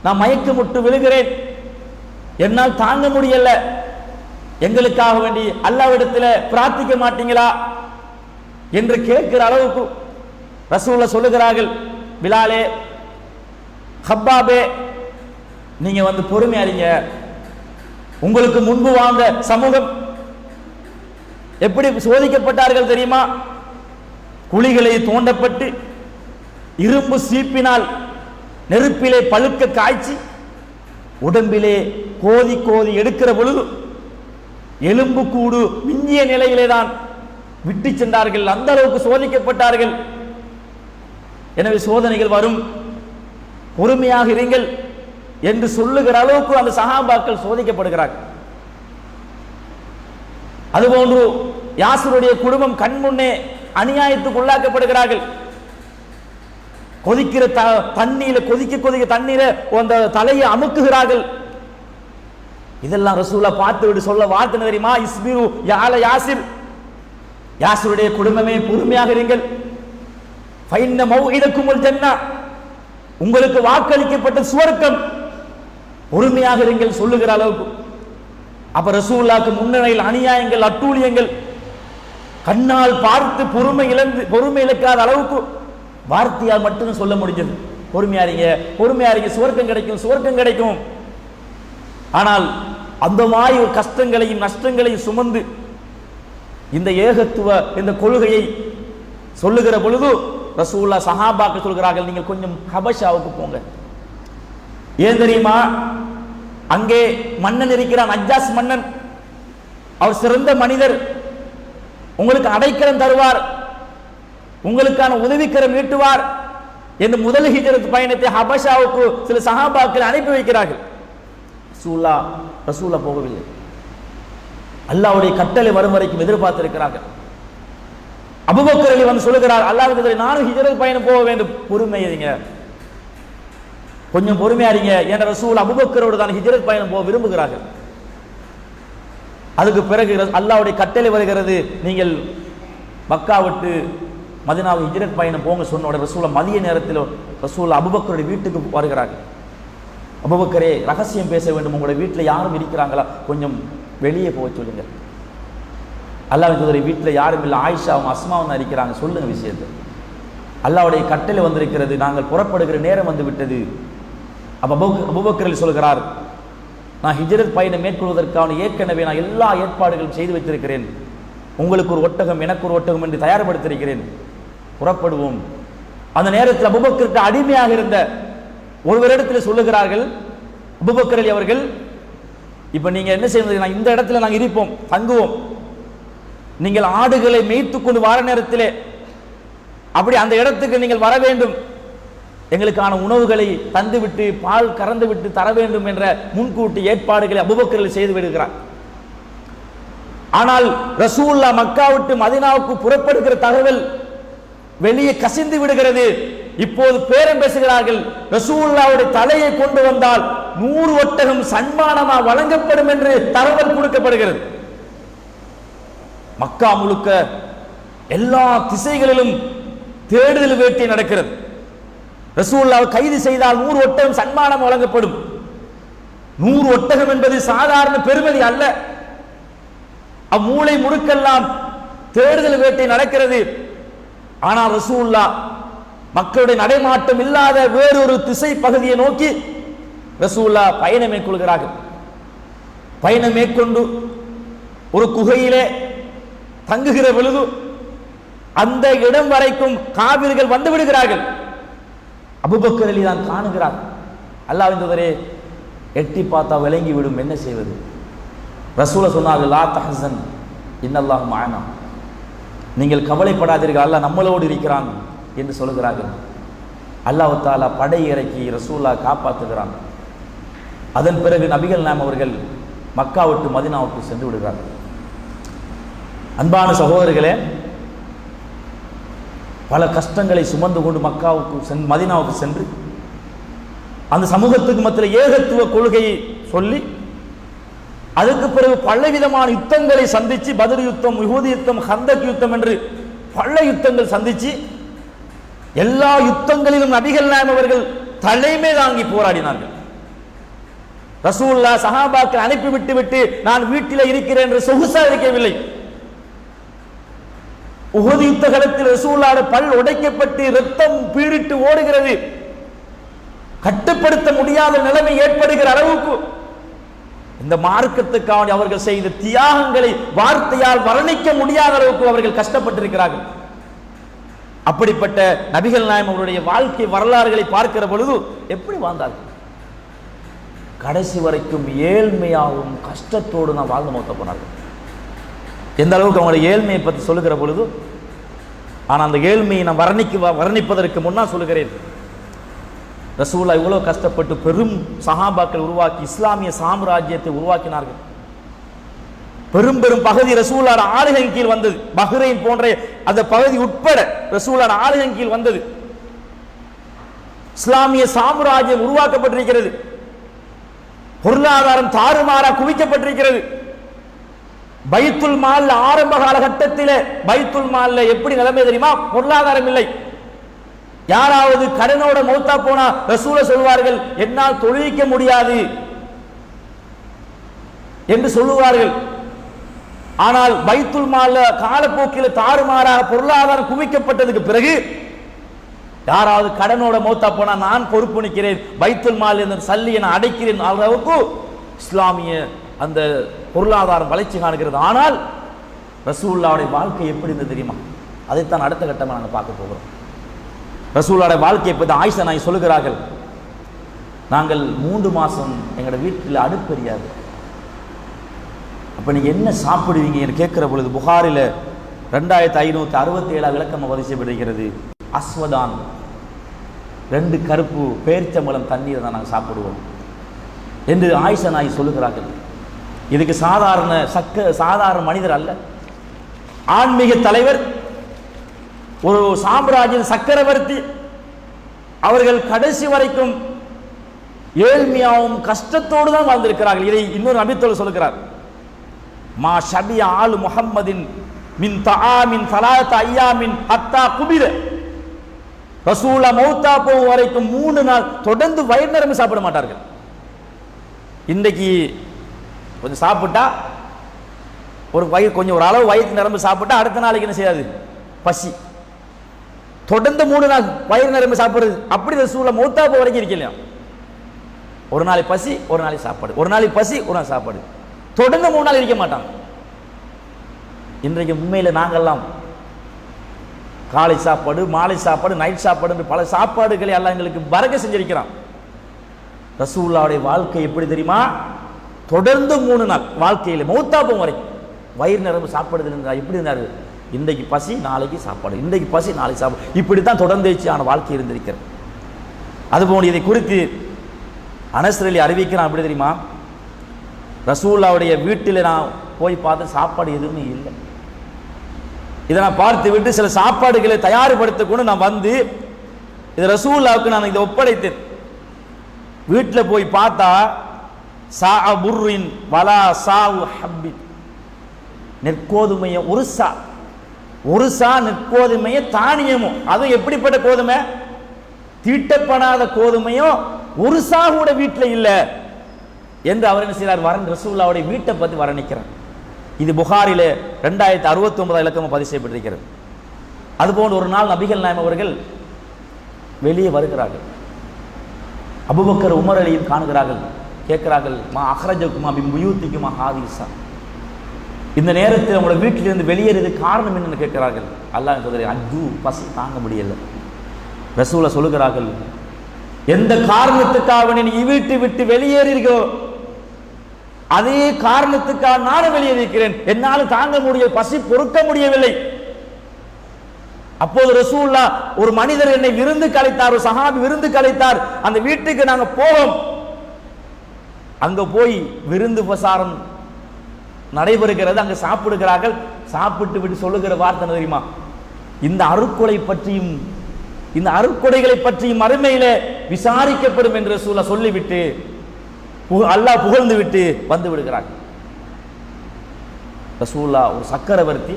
நான் மயக்கமுட்டு விழுகிறேன், என்னால் தாங்க முடியல, எங்களுக்காக வேண்டி அல்லாஹ்விடத்தில் பிரார்த்திக்க மாட்டீங்களா என்று கேட்கிற அளவுக்கு ரசூலுல்லாஹ் சொல்லுகிறார்கள், பிலாலே ஹப்பாபே நீங்க வந்து பொறுமையாறீங்க. உங்களுக்கு முன்பு வாழ்ந்த சமூகம் எப்படி சோதிக்கப்பட்டார்கள் தெரியுமா? குழிகளை தோண்டப்பட்டு இரும்பு சீப்பினால் நெருப்பிலே பழுக்க காய்ச்சி உடம்பிலே கோதி கோதி எடுக்கிற பொழுது எலும்பு கூடு மிஞ்சிய நிலையிலே தான் விட்டு சென்றார்கள். அந்த அளவுக்கு சோதிக்கப்பட்டார்கள். எனவே சோதனைகள் வரும், பொறுமையாக இருங்கள் என்று சொல்லுகிற அளவுக்கு அந்த சஹாபாக்கள் சோதிக்கப்படுகிறார்கள். அதுபோன்று யாசருடைய குடும்பம் கண் முன்னே அநியாயத்துக்கு உள்ளாக்கப்படுகிறார்கள். கொதிக்கிற தண்ணீரை கொதிக்க கொதிக்க தண்ணீரை அந்த தலையை அமுக்குகிறார்கள். இதெல்லாம் ரசூலா பார்த்து விட்டு சொல்ல வார்த்தை தெரியுமா? இஸ்பிரு யால யாசிர், யாசருடைய குடும்பமே பொறுமையாக இருங்கள், ஃபைன்ன மௌஇதக்குமுல் ஜன்னah, உங்களுக்கு வாக்களிக்கப்பட்ட சுவர்க்கம், பொறுமையாக இருங்கள் சொல்லுகிற அளவுக்கு. அப்ப ரசூலுல்லாஹ்க்கு முன்னணியில் அநியாயங்கள் அட்டூழியங்கள் கண்ணால் பார்த்து பொறுமை இழக்காத அளவுக்கு வார்த்தையால் மட்டும் சொல்ல முடிஞ்சது. பொறுமையாரிங்க பொறுமையாரிங்க, சுவர்க்கம் கிடைக்கும் சுவர்க்கம் கிடைக்கும். ஆனால் அந்த மாதிரி ஒரு கஷ்டங்களையும் நஷ்டங்களையும் சுமந்து இந்த ஏகத்துவ இந்த கொள்கையை சொல்லுகிற பொழுது ரசூலுல்லாஹ் சஹாபாக்கள் சொல்கிறார்கள், நீங்கள் கொஞ்சம் ஹபஷாவுக்கு போங்க. ஏன் தெரியுமா? அங்கே மன்னன் இருக்கிறான், அஜ்ஜாஸ் மன்னன். அவர் சிறந்த மனிதர், உங்களுக்கு அடைக்கலம் தருவார், உங்களுக்கான உதவிக்கரம் நீட்டுவார் என்று முதல் ஹிஜ்ரத் பயணத்தை ஹபஷாவுக்கு சில சஹாபாக்கள் அனுப்பி வைக்கிறார்கள். ரசூலுல்லாஹ் போகவில்லை. அல்லாஹ்வுடைய கட்டளை வரும் வரைக்கும் எதிர்பார்த்திருக்கிறார்கள். அபூபக்கர் ரலி வந்து சொல்லுகிறார், அல்லாஹ்விடத்தில் நானும் ஹிஜ்ரத் பயணம் போக வேண்டும், பொறுமையாதீங்க கொஞ்சம் பொறுமையா இருங்க என்ற ரசூல் அபூபக்கரோடு தான் ஹிஜ்ரத் பயணம் போக விரும்புகிறார்கள். அதுக்கு பிறகு அல்லாஹ்வுடைய கட்டளை வருகிறது, நீங்கள் மக்கா விட்டு மதீனாவுக்கு ஹிஜ்ரத் பயணம் போங்க சொன்ன உடனே ரசூல் மதிய நேரத்தில் ரசூல் அபூபக்கருடைய வீட்டுக்கு வருகிறார்கள். அபூபக்கரே ரகசியம் பேச வேண்டும், உங்களுடைய வீட்டில் யாரும் இருக்கிறாங்களா, கொஞ்சம் வெளியே போக சொல்லுங்க. அல்லாஹ்வின் தூதரை வீட்டில் யாரும் இல்லை, ஆயிஷாவும் அஸ்மாவும் தான் இருக்கிறாங்க, சொல்லுங்க விஷயத்தை. அல்லாஹ்வுடைய கட்டளை வந்திருக்கிறது, நாங்கள் புறப்படுகிற நேரம் வந்து விட்டது. அப்ப அபூபக்கர் சொல்கிறார், நான் ஹிஜ்ரத் பயணம் மேற்கொள்வதற்கான ஏற்கனவே நான் எல்லா ஏற்பாடுகளும் செய்து வைத்திருக்கிறேன், உங்களுக்கு ஒரு ஒட்டகம் எனக்கு ஒரு ஒட்டகம் என்று தயார்படுத்தியிருக்கிறேன், புறப்படுவோம். அந்த நேரத்தில் அபூபக்கருக்கு அடிமையாக இருந்த ஒருவரிடத்தில் சொல்லுகிறார்கள், அபூபக்கர் ரலி அவர்கள், இப்ப நீங்க என்ன செய்வது, இந்த இடத்துல நாங்கள் இருப்போம், தங்குவோம், நீங்கள் ஆடுகளை மேய்த்து கொண்டு வார நேரத்திலே அப்படி அந்த இடத்துக்கு நீங்கள் வர வேண்டும், எங்களுக்கான உணவுகளை தந்துவிட்டு பால் கறந்து விட்டு தர வேண்டும் என்ற முன்கூட்டி ஏற்பாடுகளை அபூபக்கர் செய்து விடுகிறார். ஆனால் ரசூலுல்லாஹ் மக்கா விட்டு மதீனாவுக்கு புறப்படுகிற தகவல் வெளியே கசிந்து விடுகிறது. இப்போது பேரம் பேசுகிறார்கள், ரசூலுல்லாஹ்வுடைய தலையை கொண்டு வந்தால் 100 ஒட்டகம் சன்மானமாக வழங்கப்படும் என்று தகவல் கொடுக்கப்படுகிறது. மக்கா முழுக்க எல்லா திசைகளிலும் தேடுதல் வேட்டை நடக்கிறது. ரசூலுல்லாஹ் கைது செய்தால் 100 ஒட்டகம் சன்மானம் வழங்கப்படும். 100 ஒட்டகம் என்பது சாதாரண பெருமதி அல்ல. அம்மூளை முடுக்கெல்லாம் தேடுதல் வேட்டை நடக்கிறது. ஆனால் ரசூலுல்லாஹ் மக்களுடைய நடைமாட்டம் இல்லாத வேறொரு திசை பகுதியை நோக்கி ரசூலுல்லாஹ் பயணம் மேற்கொள்கிறார்கள். பயணம் மேற்கொண்டு ஒரு குகையிலே தங்குகிற பொழுது அந்த இடம் வரைக்கும் காபிர்கள் வந்து விடுகிறார்கள். அபூபக்கர் ரலி தான் காணுகிறார். அல்லாஹ்வின் தூதரே, எட்டி பார்த்தா விளங்கி விடும், என்ன செய்வது? ரசூலுல்லாஹ் சொன்னார்கள், லா தஹஸன் இன்னல்லாஹு மஅனா, நீங்கள் கவலைப்படாதீர்கள், அல்லாஹ் நம்மளோடு இருக்கிறான் என்று சொல்கிறார்கள். அல்லாஹ் தஆலா படை இறக்கி ரசூலா காப்பாற்றுகிறான். அதன் பிறகு நபிகள் நாயகம் அவர்கள் மக்கா விட்டு மதீனாவுக்கு சென்று விடுகிறார்கள். அன்பான சகோதரர்களே, பல கஷ்டங்களை சுமந்து கொண்டு மதீனாவுக்கு சென்று அந்த சமூகத்துக்கு மத்தியில் ஏகத்துவ கொள்கையை சொல்லி அதுக்கு பிறகு பலவிதமான யுத்தங்களை சந்திச்சு, பத்ர் யுத்தம், உஹுத் யுத்தம், ஹந்தக் யுத்தம் என்று பல யுத்தங்கள் சந்திச்சு எல்லா யுத்தங்களிலும் நபிகள் நாயகம் அவர்கள் தலைமை தாங்கி போராடினார்கள். ரசூலுல்லாஹ் சஹாபாக்கள் அனுப்பி விட்டு நான் வீட்டில் இருக்கிறேன் என்று சொகுசா இருக்கவில்லை. உஹுத் யுத்த களத்தில் ரசூலுல்லாஹ் பல் உடைக்கப்பட்டு ரத்தம் பீரிட்டு ஓடுகிறது. கட்டுப்படுத்த முடியாத நிலைமை ஏற்படுகிற அளவுக்கு இந்த மார்க்கத்துக்காக அவர்கள் செய்த தியாகங்களை வார்த்தையால் வர்ணிக்க முடியாத அளவுக்கு அவர்கள் கஷ்டப்பட்டிருக்கிறார்கள். அப்படிப்பட்ட நபிகள் நாயகம் அவருடைய வாழ்க்கை வரலாறுகளை பார்க்கிற பொழுது எப்படி வாழ்ந்தார்கள்? கடைசி வரைக்கும் ஏழ்மையாகவும் கஷ்டத்தோடு நான் வாழ்ந்து மௌத்த போனார்கள். எந்த அளவுக்கு அவங்களுடைய ஏழ்மையை பற்றி சொல்லுகிற பொழுது, ஆனால் அந்த ஏழ்மையை நான் வர்ணிப்பதற்கு முன்னால் சொல்லுகிறேன். ரசூலா இவ்வளவு கஷ்டப்பட்டு பெரும் சஹாபாக்கள் உருவாக்கி இஸ்லாமிய சாம்ராஜ்யத்தை உருவாக்கினார்கள். பெரும் பெரும் பகுதி ரசூலுல்லாஹ் ஆளுகையின் கீழ் வந்தது. பஹ்ரைன் போன்ற அந்த பகுதி உட்பட ரசூலுல்லாஹ் ஆளுகையின் கீழ் வந்தது. இஸ்லாமிய சாம்ராஜ்யம் உருவாக்கப்பட்டிருக்கிறது. பொருளாதாரம் தாறுமாறா குவிக்கப்பட்டிருக்கிறது. பைத்துல் மால் ஆரம்ப காலகட்டத்தில் பைத்துல் மால்ல எப்படி நிலைமை தெரியுமா? பொருளாதாரம் இல்லை. யாராவது கடனோட மௌத்தா போனா ரசூல சொல்வார்கள், என்னால் தொழிலிக்க முடியாது என்று சொல்லுவார்கள். ஆனால் பைத்துல் மால்ல காலப்போக்கில் தாறுமாறாக பொருளாதாரம் குவிக்கப்பட்டதுக்கு பிறகு யாராவது கடனோட மௌத்தா போனா நான் பொறுப்பு நிற்கிறேன், பைத்துல் மால் என்ற சல்லியை நான் அடைக்கிறேன் அளவுக்கு இஸ்லாமிய அந்த பொருளாதாரம் வளர்ச்சி காணுகிறது. ஆனால் ரசூலுல்லாஹ்வுடைய வாழ்க்கை எப்படி இருந்தது தெரியுமா? அதைத்தான் அடுத்த கட்டமாக நாங்கள் பார்க்க போகிறோம். ரசூலுல்லாஹ்வுடைய வாழ்க்கையை பற்றி ஆயிஷா நாயகி சொல்லுகிறார்கள், நாங்கள் 3 மாதம் எங்களோட வீட்டில் அடுப்பு எரியாது. அப்போ நீங்கள் என்ன சாப்பிடுவீங்க என்று கேட்குற பொழுது புகாரில் 2567 விளக்கம் பதிசப்படுகிறது. அஸ்வதான் 2 கருப்பு பேரிச்சம்பழம் தண்ணீரை தான் நாங்கள் சாப்பிடுவோம் என்று ஆயிஷா நாயகி சொல்லுகிறார்கள். இதுக்கு சாதாரண மனிதர் அல்ல, ஆன்மீக தலைவர், ஒரு சாம்ராஜ்ய சக்கரவர்த்தி. அவர்கள் கடைசி வரைக்கும் ஏழ்மையாகவும் கஷ்டத்தோடு தான் வாழ்ந்திருக்கிறார்கள். இதை இன்னொரு நபித்தோடு சொல்லுகிறார், மா ஷபிய ஆலு முஹம்மதின் மின் தஆமின் ஸலாத்த ஐயாமின் ஹத்தா குபிர. ரசூலா மௌத்தா போகும் வரைக்கும் 3 நாள் தொடர்ந்து வயிறு நிரம்பி சாப்பிட மாட்டார்கள். இன்றைக்கு கொஞ்சம் சாப்பிட்டா ஒரு அளவு வயிறு நிரம்பி சாப்பிட்டா அடுத்த நாளைக்கு என்ன செய்யாது? பசி. தொடர்ந்து 3 நாள் வயிறு நிரம்பி சாப்பிடுறது. அப்படி ரசூலா மௌத்தா போக வரைக்கும் இருக்கலையா? ஒரு நாளைக்கு பசி, ஒரு நாளைக்கு சாப்பாடு, ஒரு நாளைக்கு பசி, ஒரு நாள் சாப்பாடு, தொடர்ந்து 3 நாள் இருக்க மாட்டாங்க. இன்றைக்கு உண்மையில் நாங்கள்லாம் காலை சாப்பாடு, மாலை சாப்பாடு, நைட் சாப்பாடு என்று பல சாப்பாடுகளை எல்லாம் எங்களுக்கு பறக்க செஞ்சிருக்கிறான். ரசூலுல்லாஹ்வுடைய வாழ்க்கை எப்படி தெரியுமா? தொடர்ந்து 3 நாள் வாழ்க்கையில் மௌத்தா போகும் வரைக்கும் வயிறு நிரம்பு சாப்பிடுறது இருந்தால் எப்படி இருந்தார்? இன்றைக்கு பசி, நாளைக்கு சாப்பாடு, இன்றைக்கு பசி, நாளைக்கு சாப்பாடு, இப்படித்தான் தொடர்ந்தேச்சியான வாழ்க்கை இருந்திருக்கிறது. அதுபோல் இதை குறித்து அனஸ் ரலி அறிவிக்கிறான். எப்படி தெரியுமா? ரசூலுல்லாஹ்வுடைய வீட்டில் நான் போய் பார்த்து சாப்பாடு எதுவுமே இல்லை. இதை நான் பார்த்து விட்டு சில சாப்பாடுகளை தயார்படுத்திக்கொண்டு நான் வந்து இது ரசூலுல்லாஹ்வுக்கு நான் இதை ஒப்படைத்தேன். வீட்டில் போய் பார்த்தா சா புர்ரின் வலா சாவு ஹப்பி, நெற்கோதுமையை ஒரு சா நெற்கோதுமையை தானியமும், அது எப்படிப்பட்ட கோதுமை? தீட்டப்படாத கோதுமையும் ஒரு சா கூட வீட்டில் இல்லை என்று அவர் என்ன செய்கிறார்? ரசூலுல்லாஹ்வுடைய வீட்டை பற்றி வர்ணிக்கிறார். இது புகாரில 2069 இலக்கம் பதிவு செய்யப்பட்டிருக்கிறது. அதுபோன்று ஒரு நாள் நபிகள் நாயகம் அவர்கள் வெளியே வருகிறார்கள். அபூபக்கர் உமர் அலியும் காணுகிறார்கள். கேட்கிறார்கள், மா அஹ்ரஜகுமா மின் புயூத்திகுமா ஹாதிஸா, இந்த நேரத்தில் அவங்களோட வீட்டிலிருந்து வெளியேறது காரணம் என்னன்னு கேட்கிறார்கள். அல்லாஹ் சொல்கிறார், அஜ்ஜு, பசி தாங்க முடியல. ரசூலை சொல்லுகிறார்கள், எந்த காரணத்துக்காக நீ வீட்டை விட்டு வெளியேறீர்களோ அதே காரணத்துக்காக நானும் வெளியேறியிருக்கிறேன். என்னால் தாங்க முடிய பசி பொறுக்க முடியவில்லை. அப்போது ரசூலுல்லாஹ் ஒரு மனிதர் என்னை விருந்துக்கு அழைத்தார், ஒரு சஹாபி விருந்துக்கு அழைத்தார், அந்த வீட்டுக்கு நாங்க போவோம். அங்க போய் விருந்து உபசாரம் நடைபெறுகிறது, அங்க சாப்பிடுகிறார்கள். சாப்பிட்டு விட்டு சொல்லுகிற வார்த்தை தெரியுமா? இந்த அருட்கொடை பற்றியும் இந்த அருட்கொடைகளை பற்றியும் மறுமையில விசாரிக்கப்படும் என்று ரசூலுல்லாஹ் சொல்லிவிட்டு அல்லாஹ் புகழ்ந்து விட்டு வந்து விடுகிறார்கள். ரசூலுல்லாஹ் ஒரு சக்கரவர்த்தி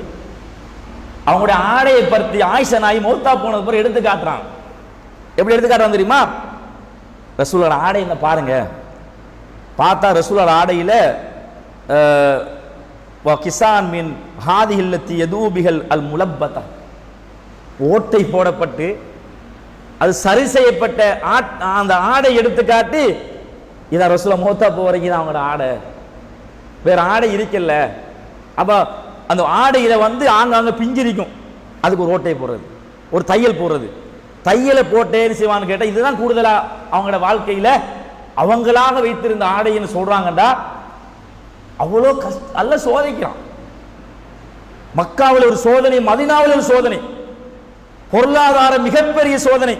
அவங்களுடைய ஆடையை பற்றி ஆயிஷா நாயி மௌத்தா போனது பிறகு எடுத்து காட்டுறான். எப்படி எடுத்து காட்டுறான் தெரியுமா? ரசூலுல்லாஹ் ஆடை என்ன பாருங்க. பார்த்தா ரசூலுல்லாஹ் ஆடையில கிசான் மின் ஹாதிஹில்லத்தி யதூபிகள் அல் முலப்பதா, ஓட்டை போடப்பட்டு அது சரி செய்யப்பட்ட அந்த ஆடை எடுத்து காட்டி, இதான் ரசூலுல்லாஹ் மௌத்தா போ வரைக்கும் தான் அவங்களோட ஆடை, வேற ஆடை இருக்கல. அப்ப அந்த ஆடையில ஆங்காங்க பிஞ்சிருக்கும், அதுக்கு ஒரு ஓட்டை போடுறது, ஒரு தையல் போடுறது. தையலை போட்டேன்னு செய்வான்னு கேட்டா இதுதான் கூடுதலா அவங்களோட வாழ்க்கையில அவங்களாக வைத்திருந்த ஆடைன்னு சொல்றாங்கடா. அவ்வளோ அல்ல சோதிக்கிறான். மக்காவில் ஒரு சோதனை, மதீனாவில் ஒரு சோதனை, பொருளாதார மிகப்பெரிய சோதனை.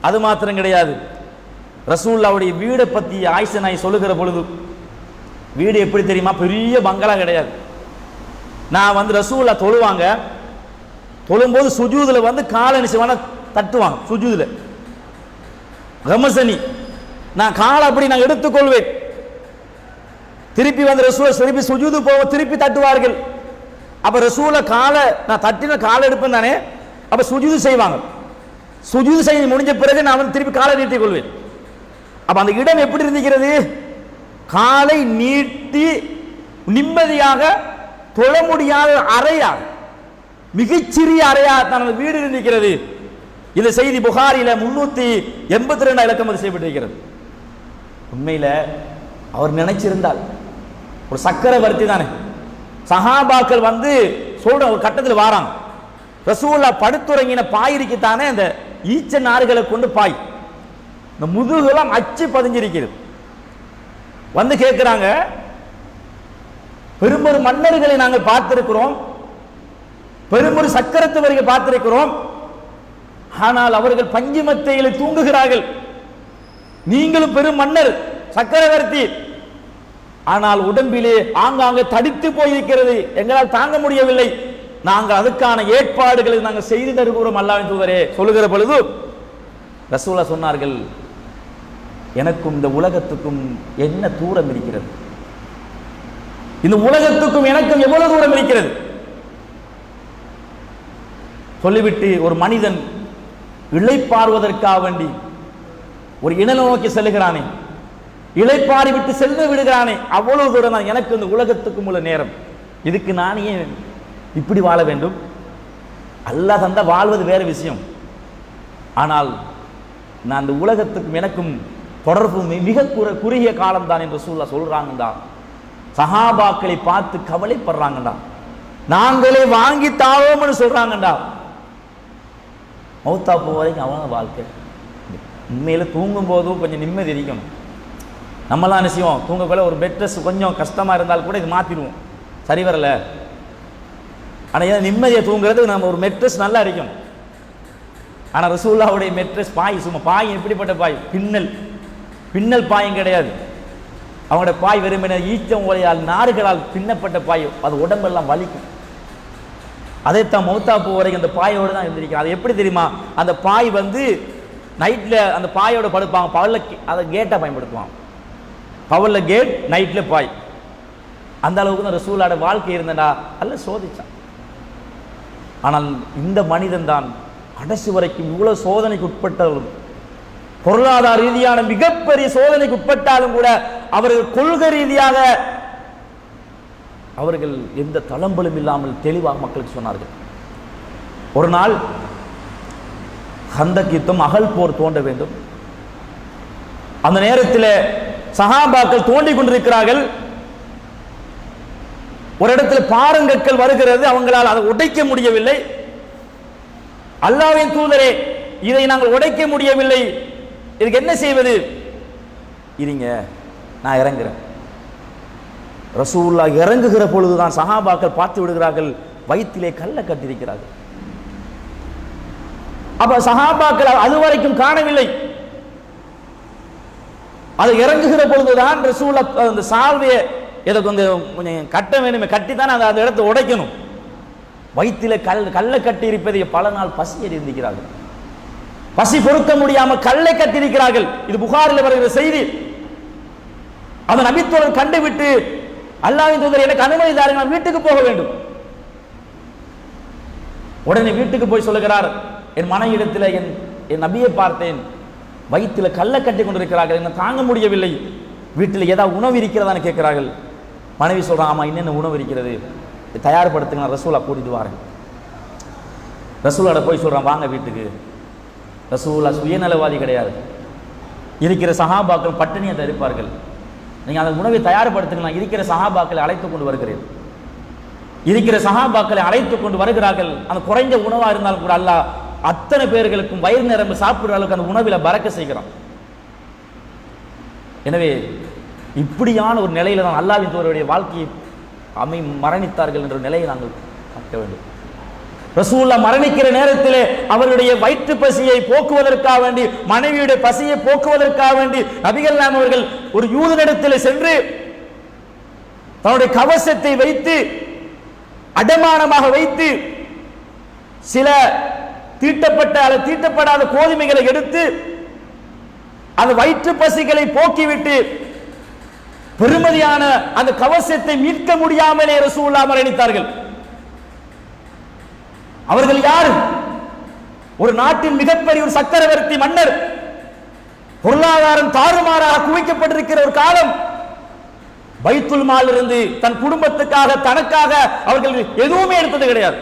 அது மாத்திரம் கிடையாது, ரசூலுல்லாஹ்வுடைய வீடை பத்தி ஆயிஷா நாயி சொல்லுகிற பொழுது, வீடு எப்படி தெரியுமா? பெரிய பங்களா கிடையாது. நான் ரசூலுல்லாஹ் தொழுவாங்க, தொழும்போது சுஜூதுல காலை நிச்சயமான தட்டுவாங்க. சுஜூதுல கமசனி நான் காலை அப்படி நான் எடுத்துக்கொள்வேன். திருப்பி ரசூலுல்லாஹ் திருப்பி சுஜூது போக திருப்பி தட்டுவார்கள். அப்ப ரசூலுல்லாஹ் காலை நான் தட்டின காலை எடுப்பேன் தானே, அப்ப சுஜூது செய்வாங்க. சுஜூது செய்ய முடிஞ்ச பிறகு நான் திருப்பி காலை நீட்டிக் கொள்வேன். அப்ப அந்த இடம் எப்படி இருந்திருக்கிறது? காலை நீட்டி நிம்மதியாக தொழ முடியாத அறையாக, மிகச்சிறிய அறையாக தனது வீடு இருந்திருக்கிறது. இந்த செய்தி புகாரில 382 இலக்கம் செய்யப்பட்டிருக்கிறது. உண்மையில அவர் நினைச்சிருந்தால், ஒரு சக்கரவர்த்தி தானே, சஹாபாக்கள் சொல்ற ஒரு கட்டத்தில் வாராங்க, ரசூலுல்லாஹ் படுத்துறங்கின பாய் இருக்குத்தானே, அந்த ஈச்ச நார்களை கொண்டு பாய், இந்த முதுகெல்லாம் அச்சு பதிஞ்சிருக்கிறது. கேட்கிறாங்க, பெரும்பொரு மன்னர்களை நாங்கள் பார்த்திருக்கிறோம், பெரும்பொரு சக்கரத்தவர்களை பார்த்திருக்கிறோம், ஆனால் அவர்கள் பஞ்சுமத்தையில தூங்குகிறார்கள். நீங்களும் பெரும் மன்னர் சக்கரவர்த்தி, ஆனால் உடம்பிலே ஆங்காங்கே தடித்து போயிருக்கிறது, எங்களால் தாங்க முடியவில்லை, நாங்கள் அதுக்கான ஏற்பாடுகளை நாங்கள் செய்து தருகிறோம் அல்லாஹ்வின் தூதரே சொல்லுகிற பொழுது ரசூலுல்லாஹ் சொன்னார்கள், எனக்கும் இந்த உலகத்துக்கும் என்ன தூரம் இருக்கிறது, இந்த உலகத்துக்கும் எனக்கும் எவ்வளவு தூரம் இருக்கிறது சொல்லிவிட்டு, ஒரு மனிதன் இளைப்பாறுவதற்காக வேண்டி ஒரு இணை நோக்கி செல்லுகிறானே, இளைப்பாறி விட்டு செல்ல விடுகிறானே, அவ்வளவு தூரம் தான் எனக்கு இந்த உலகத்துக்கும் உள்ள நேரம், இதுக்கு நான் ஏன் இப்படி வாழ வேண்டும்? அல்லாஹ் தந்த வாழ்வது வேற விஷயம், ஆனால் நான் இந்த உலகத்துக்கும் எனக்கும் தொடர்பு மிக குறுகிய காலம் தான் என்று ரசூலுல்லாஹ் சொல்றாங்கடா. சஹாபாக்களை பார்த்து கவலைப்படுறாங்கடா, நாங்களே வாங்கி தாவோம்னு சொல்றாங்கடா. மௌத்தா போ வரைக்கும் அவன வாழ்க்கை. உண்மையில தூங்கும் போதும் கொஞ்சம் நிம்மதி இருக்கணும். நம்மளாம் என்ன செய்வோம், தூங்கக்குள்ள ஒரு பெட் ரெஸ்ட் கொஞ்சம் கஷ்டமா இருந்தால் கூட இது மாத்திடுவோம், சரி வரல. ஆனால் ஏன் நிம்மதியை தூங்குறது, நம்ம ஒரு மெட்ரஸ் நல்லா இருக்கும். ஆனால் ரசூலுல்லாஹ்வுடைய மெட்ரஸ் பாய் சும்மா பாய் எப்படிப்பட்ட பாய், பின்னல் பாயும் கிடையாது. அவங்களோட பாய் வெறுமனே ஈச்சம் ஓலையால் நாறுகளால் பின்னப்பட்ட பாய், அது உடம்பெல்லாம் வலிக்கும். அதைத்தான் மௌத்தா போ வரைக்கும் அந்த பாயோடு தான் இருந்திருக்கிறார். அது எப்படி தெரியுமா, அந்த பாய் நைட்ல அந்த பாயோட படுப்பாங்க, பகல்ல அதை கேட்டா பயன்படுத்துவாங்க, பகல்ல கேட் நைட்ல பாய். அந்த அளவுக்கு தான் ரசூலுல்லாஹ்வோட வாழ்க்கை இருந்தடா, அல்ல சோதிச்சான். ஆனால் இந்த மனிதன் தான் கடைசி வரைக்கும் இவ்வளவு சோதனைக்கு உட்பட்டவர்கள், பொருளாதார ரீதியான மிகப்பெரிய சோதனைக்கு உட்பட்டாலும் கூட அவர்கள் கொள்கை ரீதியாக அவர்கள் எந்த தளம்பலும் இல்லாமல் தெளிவாக மக்களுக்கு சொன்னார்கள். ஒரு நாள் ஹந்தக் யுத்தம், அகல் போர் தோண்ட வேண்டும். அந்த நேரத்தில் சஹாபாக்கள் தோண்டிக் கொண்டிருக்கிறார்கள். ஒரு இடத்தில் பாறங்கற்கள் வருகிறது, அவங்களால் அதை உடைக்க முடியவில்லை. அல்லாஹ்வின் தூதரே, இதை நாங்கள் உடைக்க முடியவில்லை, இதுக்கு என்ன செய்வது? இருங்க, நான் இறங்குறேன். ரசூலுல்லாஹ் இறங்குகிற பொழுதுதான் சஹாபாக்கள் பார்த்து விடுகிறார்கள், வயிற்றிலே கல்லை கட்டியிருக்கிறார்கள். அப்ப சஹாபாக்கள் அது வரைக்கும் காணவில்லை. அது இறங்குகிற பொழுதுதான் ரசூல் அந்த சால்வையை எதை கொஞ்சம் கட்ட வேணுமே, கட்டி தான் அந்த இடத்தை உடைக்கணும். வயிற்றில கல்லை கட்டி இருப்பதை பல நாள் பசி எறிந்திருக்கிறார்கள். பசி பொறுக்க முடியாம கல்லை கட்டியிருக்கிறார்கள். இது புகாரில் வருகிற செய்தி. அந்த நபித்தோழர் கண்டுவிட்டு, அல்லாஹ்வின் தூதர் எனக்கு அனுமதி தாருங்கள், நான் வீட்டுக்கு போக வேண்டும். உடனே வீட்டுக்கு போய் சொல்லுகிறார், என் மனைவிடத்தில் என் நபியை பார்த்தேன், வயிற்றுல கல்லை கட்டி கொண்டிருக்கிறார்கள், என்ன தாங்க முடியவில்லை, வீட்டில் ஏதாவது உணவு இருக்கிறதான்னு கேட்கிறார்கள். மனைவி சொல்றான், ஆமா என்னென்ன உணவு இருக்கிறது, தயார்படுத்துங்க, ரசூலா கூட்டிட்டு வரேன். ரசூலோட போய் சொல்றான், வாங்க வீட்டுக்கு. ரசூலா சுயநலவாதி கிடையாது. இருக்கிற சஹாபாக்கள் பட்டினியை தரிப்பார்கள், நீங்க அந்த உணவை தயார்படுத்துங்க, நான் இருக்கிற சஹாபாக்களை அழைத்து கொண்டு வருகிறேன். இருக்கிற சஹாபாக்களை அழைத்து கொண்டு வருகிறார்கள். அந்த குறைஞ்ச உணவா இருந்தாலும் கூட அல்லாஹ் அத்தனை பேர்களுக்கும் வயிறு நிரம்பி சாப்பிடுற அளவுக்கு அந்த உணவில பறக்க செய்கிறான். எனவே இப்படியான ஒரு நிலையில தான் அல்லாஹ்வின் தூதருடைய வாழ்க்கையை மரணித்தார்கள் என்ற நிலையை நாங்கள் பார்க்க வேண்டும். ரசூலுல்லாஹ் மரணிக்கிற நேரத்திலே அவருடைய வயிற்று பசியை போக்குவதற்காக வேண்டி, மனைவியுடைய பசியை போக்குவதற்காக வேண்டி நபிகள் நாயகம் அவர்கள் ஒரு யூதனிடத்தில் சென்று தன்னுடைய கவசத்தை வைத்து அடமானமாக வைத்து சில தீட்டப்பட்ட அல்லது தீட்டப்படாத கோதுமைகளை எடுத்து அந்த வயிற்று பசிகளை போக்கிவிட்டு பெருமதியான அந்த கவசத்தை மீட்க முடியாமலே ரசூலுல்லாஹ் மரணித்தார்கள். அவர்கள் யார்? ஒரு நாட்டின் மிகப்பெரிய ஒரு சக்கரவர்த்தி மன்னர். பொருளாதாரம் தாறுமாறாக குவிக்கப்பட்டிருக்கிற ஒரு காலம். பைத்துல் மால் இருந்து தன் குடும்பத்துக்காக தனக்காக அவர்கள் எதுவுமே எடுத்தது கிடையாது.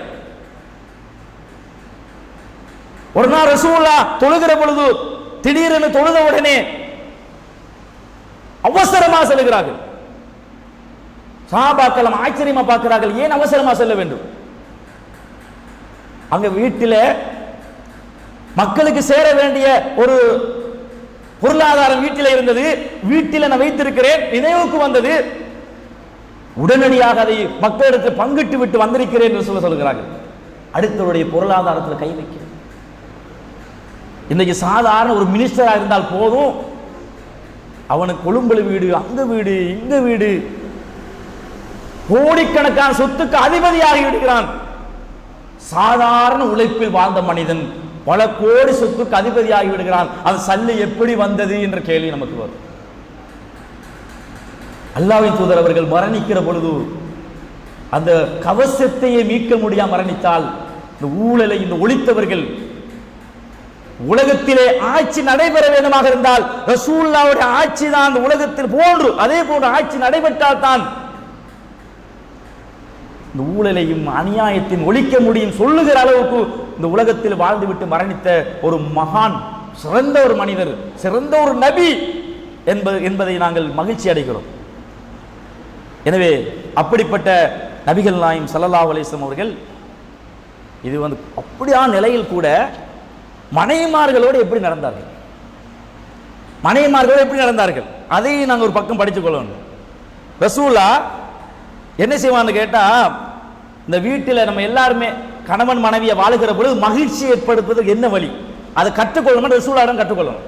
ஒரு நாள் ரசூலுல்லாஹ் தொழுகிற பொழுது திடீரென தொழுத உடனே அவசரமாக செல்கிறார்கள். சஹாபாக்கள் ஆச்சரியமா பார்க்கிறார்கள், ஏன் அவசரமா செல்ல வேண்டும்? அங்க வீட்டில மக்களுக்கு சேர வேண்டிய ஒரு பொருளாதாரம் வீட்டில் இருந்தது. வீட்டில் நான் வைத்திருக்கிறேன், நினைவுக்கு வந்தது, உடனடியாக அதை மக்களுக்கு பங்கிட்டு விட்டு வந்திருக்கிறேன் என்று சொல்கிறார்கள். அடுத்தவருடைய பொருளாதாரத்தில் கை வைக்க. இன்னைக்கு சாதாரண ஒரு மினிஸ்டரா இருந்தால் போதும், அவனுக்கு கொழும்புல வீடு, அங்க வீடு, இங்க வீடு, கோடிக்கணக்கான சொத்துக்கு அதிபதியாகி விடுகிறான். சாதாரண உழைப்பில் வாழ்ந்த மனிதன் பல கோடி சொத்துக்கு அதிபதியாகி விடுகிறான். அந்த சல்லி எப்படி வந்தது என்ற கேள்வி நமக்கு வரும். அல்லாஹ்வின் தூதர் அவர்கள் மரணிக்கிற பொழுது அந்த கவசத்தையே மீட்க முடியாமல் மரணித்தால், இந்த ஊழலை இந்த ஒழித்தவர்கள் உலகத்திலே ஆட்சி நடைபெற வேண்டுமாக இருந்தால் ரசூலுல்லாஹ்வுடைய ஆட்சி தான் அந்த உலகத்தில் போன்று அதே போன்று ஆட்சி நடைபெற்றால் தான் இந்த ஊழலையும் அநியாயத்தையும் ஒழிக்க முடியும் சொல்லுகிற அளவுக்கு இந்த உலகத்தில் வாழ்ந்துவிட்டு மரணித்த ஒரு மகான், சிறந்த ஒரு மனிதர், சிறந்த ஒரு நபி என்பதை நாங்கள் மகிழ்ச்சி அடைகிறோம். எனவே அப்படிப்பட்ட நபிகள் நாயகம் ஸல்லல்லாஹு அலைஹி வஸல்லம் அவர்கள் இது அப்படியான நிலையில் கூட மனைவிமார்களோடு எப்படி நடந்தார்கள், மனைவிமார்களோடு எப்படி நடந்தார்கள் அதை நாங்கள் ஒரு பக்கம் படித்துக் கொள்ளணும். ரசூலுல்லாஹ் என்ன செய்வான்னு கேட்டா, இந்த வீட்டில் நம்ம எல்லாருமே கணவன் மனைவியை வாழுகிற பொழுது மகிழ்ச்சி ஏற்படுத்துவதற்கு என்ன வழி, அதை கற்றுக்கொள்ளணும். ரசூலுல்லாஹ்விடம் கற்றுக்கொள்ளணும்.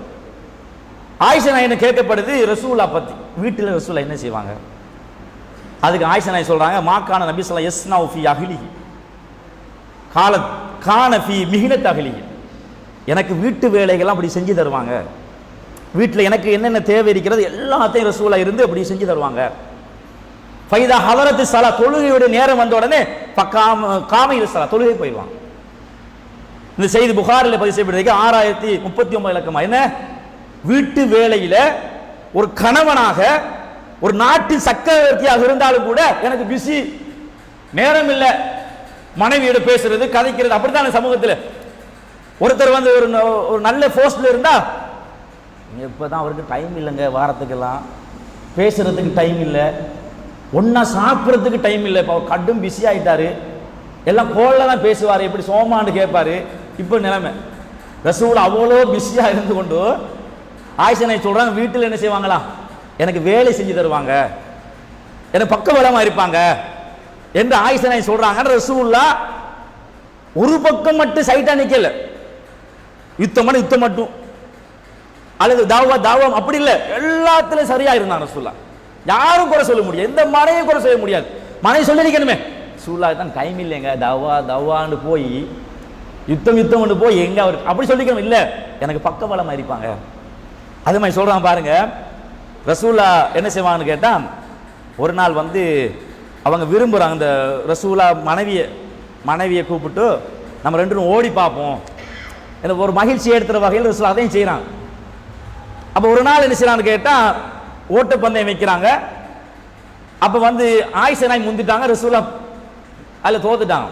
ஆயிஷா நாயகம் கேட்கப்படுது ரசூலுல்லாஹ் பத்தி, வீட்டில் ரசூலுல்லாஹ் என்ன செய்வாங்க. அதுக்கு ஆயிஷா நாயகம் சொல்றாங்க, மாக்கான நபி ஸல்லல்லாஹு அலைஹி வஸல்லம் ஃபீ அஹ்லிஹி காலத் கான ஃபீ மிஹ்னத் அஹ்லிஹி, எனக்கு வீட்டு வேலைகள்லாம் அப்படி செஞ்சு தருவாங்க. வீட்டில் எனக்கு என்னென்ன தேவை இருக்கிறது எல்லாத்தையும் ரசூலுல்லாஹ் இருந்து அப்படி செஞ்சு தருவாங்க. ஃபைதா ஹலரத்து ஸலா, தொழுகையுடைய நேரம் வந்த உடனே காமையில் ஸலா, தொழுகை போயிடுவாங்க. இந்த செய்தி புகாரில் பதிவு செய்யப்பட்டிருக்கு. 6039 இலக்கமா. என்ன, வீட்டு வேலையில ஒரு கணவனாக ஒரு நாட்டின் சக்கரவர்த்தியாக இருந்தாலும் கூட எனக்கு பிஸி, நேரம் இல்லை மனைவியோட பேசுறது கதைக்கிறது. அப்படித்தான் சமூகத்தில் ஒருத்தர் ஒரு நல்ல போஸ்ட்ல இருந்தா, இப்பதான் அவருக்கு டைம் இல்லைங்க, வாரத்துக்கெல்லாம் பேசுறதுக்கு டைம் இல்லை, ஒன்னா சாப்பிட்றதுக்கு டைம் இல்லை, இப்போ கடும் பிஸி ஆயிட்டாரு, எல்லாம் கோல்ல தான் பேசுவார், எப்படி சோமான்னு கேட்பாரு. இப்போ நிலைமை ரசூலுல்லாஹ் அவ்வளோ பிஸியா இருந்து கொண்டு ஆயிஷா நாயகம் சொல்றாங்க, வீட்டில் என்ன செய்வாங்களா, எனக்கு வேலை செஞ்சு தருவாங்க, எனக்கு பக்கபலமா இருப்பாங்க என்று ஆயிஷா நாயகம் சொல்றாங்க. ரசூலுல்லாஹ் ஒரு பக்கம் மட்டும் சைட்டா நிக்கல, யுத்தம் யுத்தம் மட்டும், அல்லது தாவம் அப்படி இல்லை, எல்லாத்திலும் சரியா இருந்தாங்க ரசூலுல்லாஹ். யாரும் குறை சொல்ல முடியாது, எந்த மனையும் குறை சொல்ல முடியாது. மனைவி சொல்லிருக்கணுமே, ரசூலுல்லாஹ் தான் டைம் இல்லைங்க, தவான்னு போய் யுத்தம் போய் எங்க அவர் அப்படி சொல்லிக்கணும். இல்ல எனக்கு பக்கபலமா இருப்பாங்க. அது மாதிரி சொல்றான் பாருங்க. ரசூலுல்லாஹ் என்ன செய்வான்னு கேட்டா, ஒரு நாள் வந்து அவங்க விரும்புறாங்க, அந்த ரசூலுல்லாஹ் மனைவியை கூப்பிட்டு நம்ம ரெண்டு பேரும் ஓடி பார்ப்போம், எனக்கு ஒரு மகிழ்ச்சி ஏற்படுத்துற வகையில் ரசூலுல்லாஹ் அதையும் செய்யறாங்க. அப்ப ஒரு நாள் என்ன செய்யறான்னு கேட்டா, ஓட்டப்பந்தயம் வைக்கிறாங்க. அப்ப வந்து ஆயிஷா நாய் முந்திட்டாங்க, ரசூலுல்லாஹ் அதுல தோத்துட்டாங்க.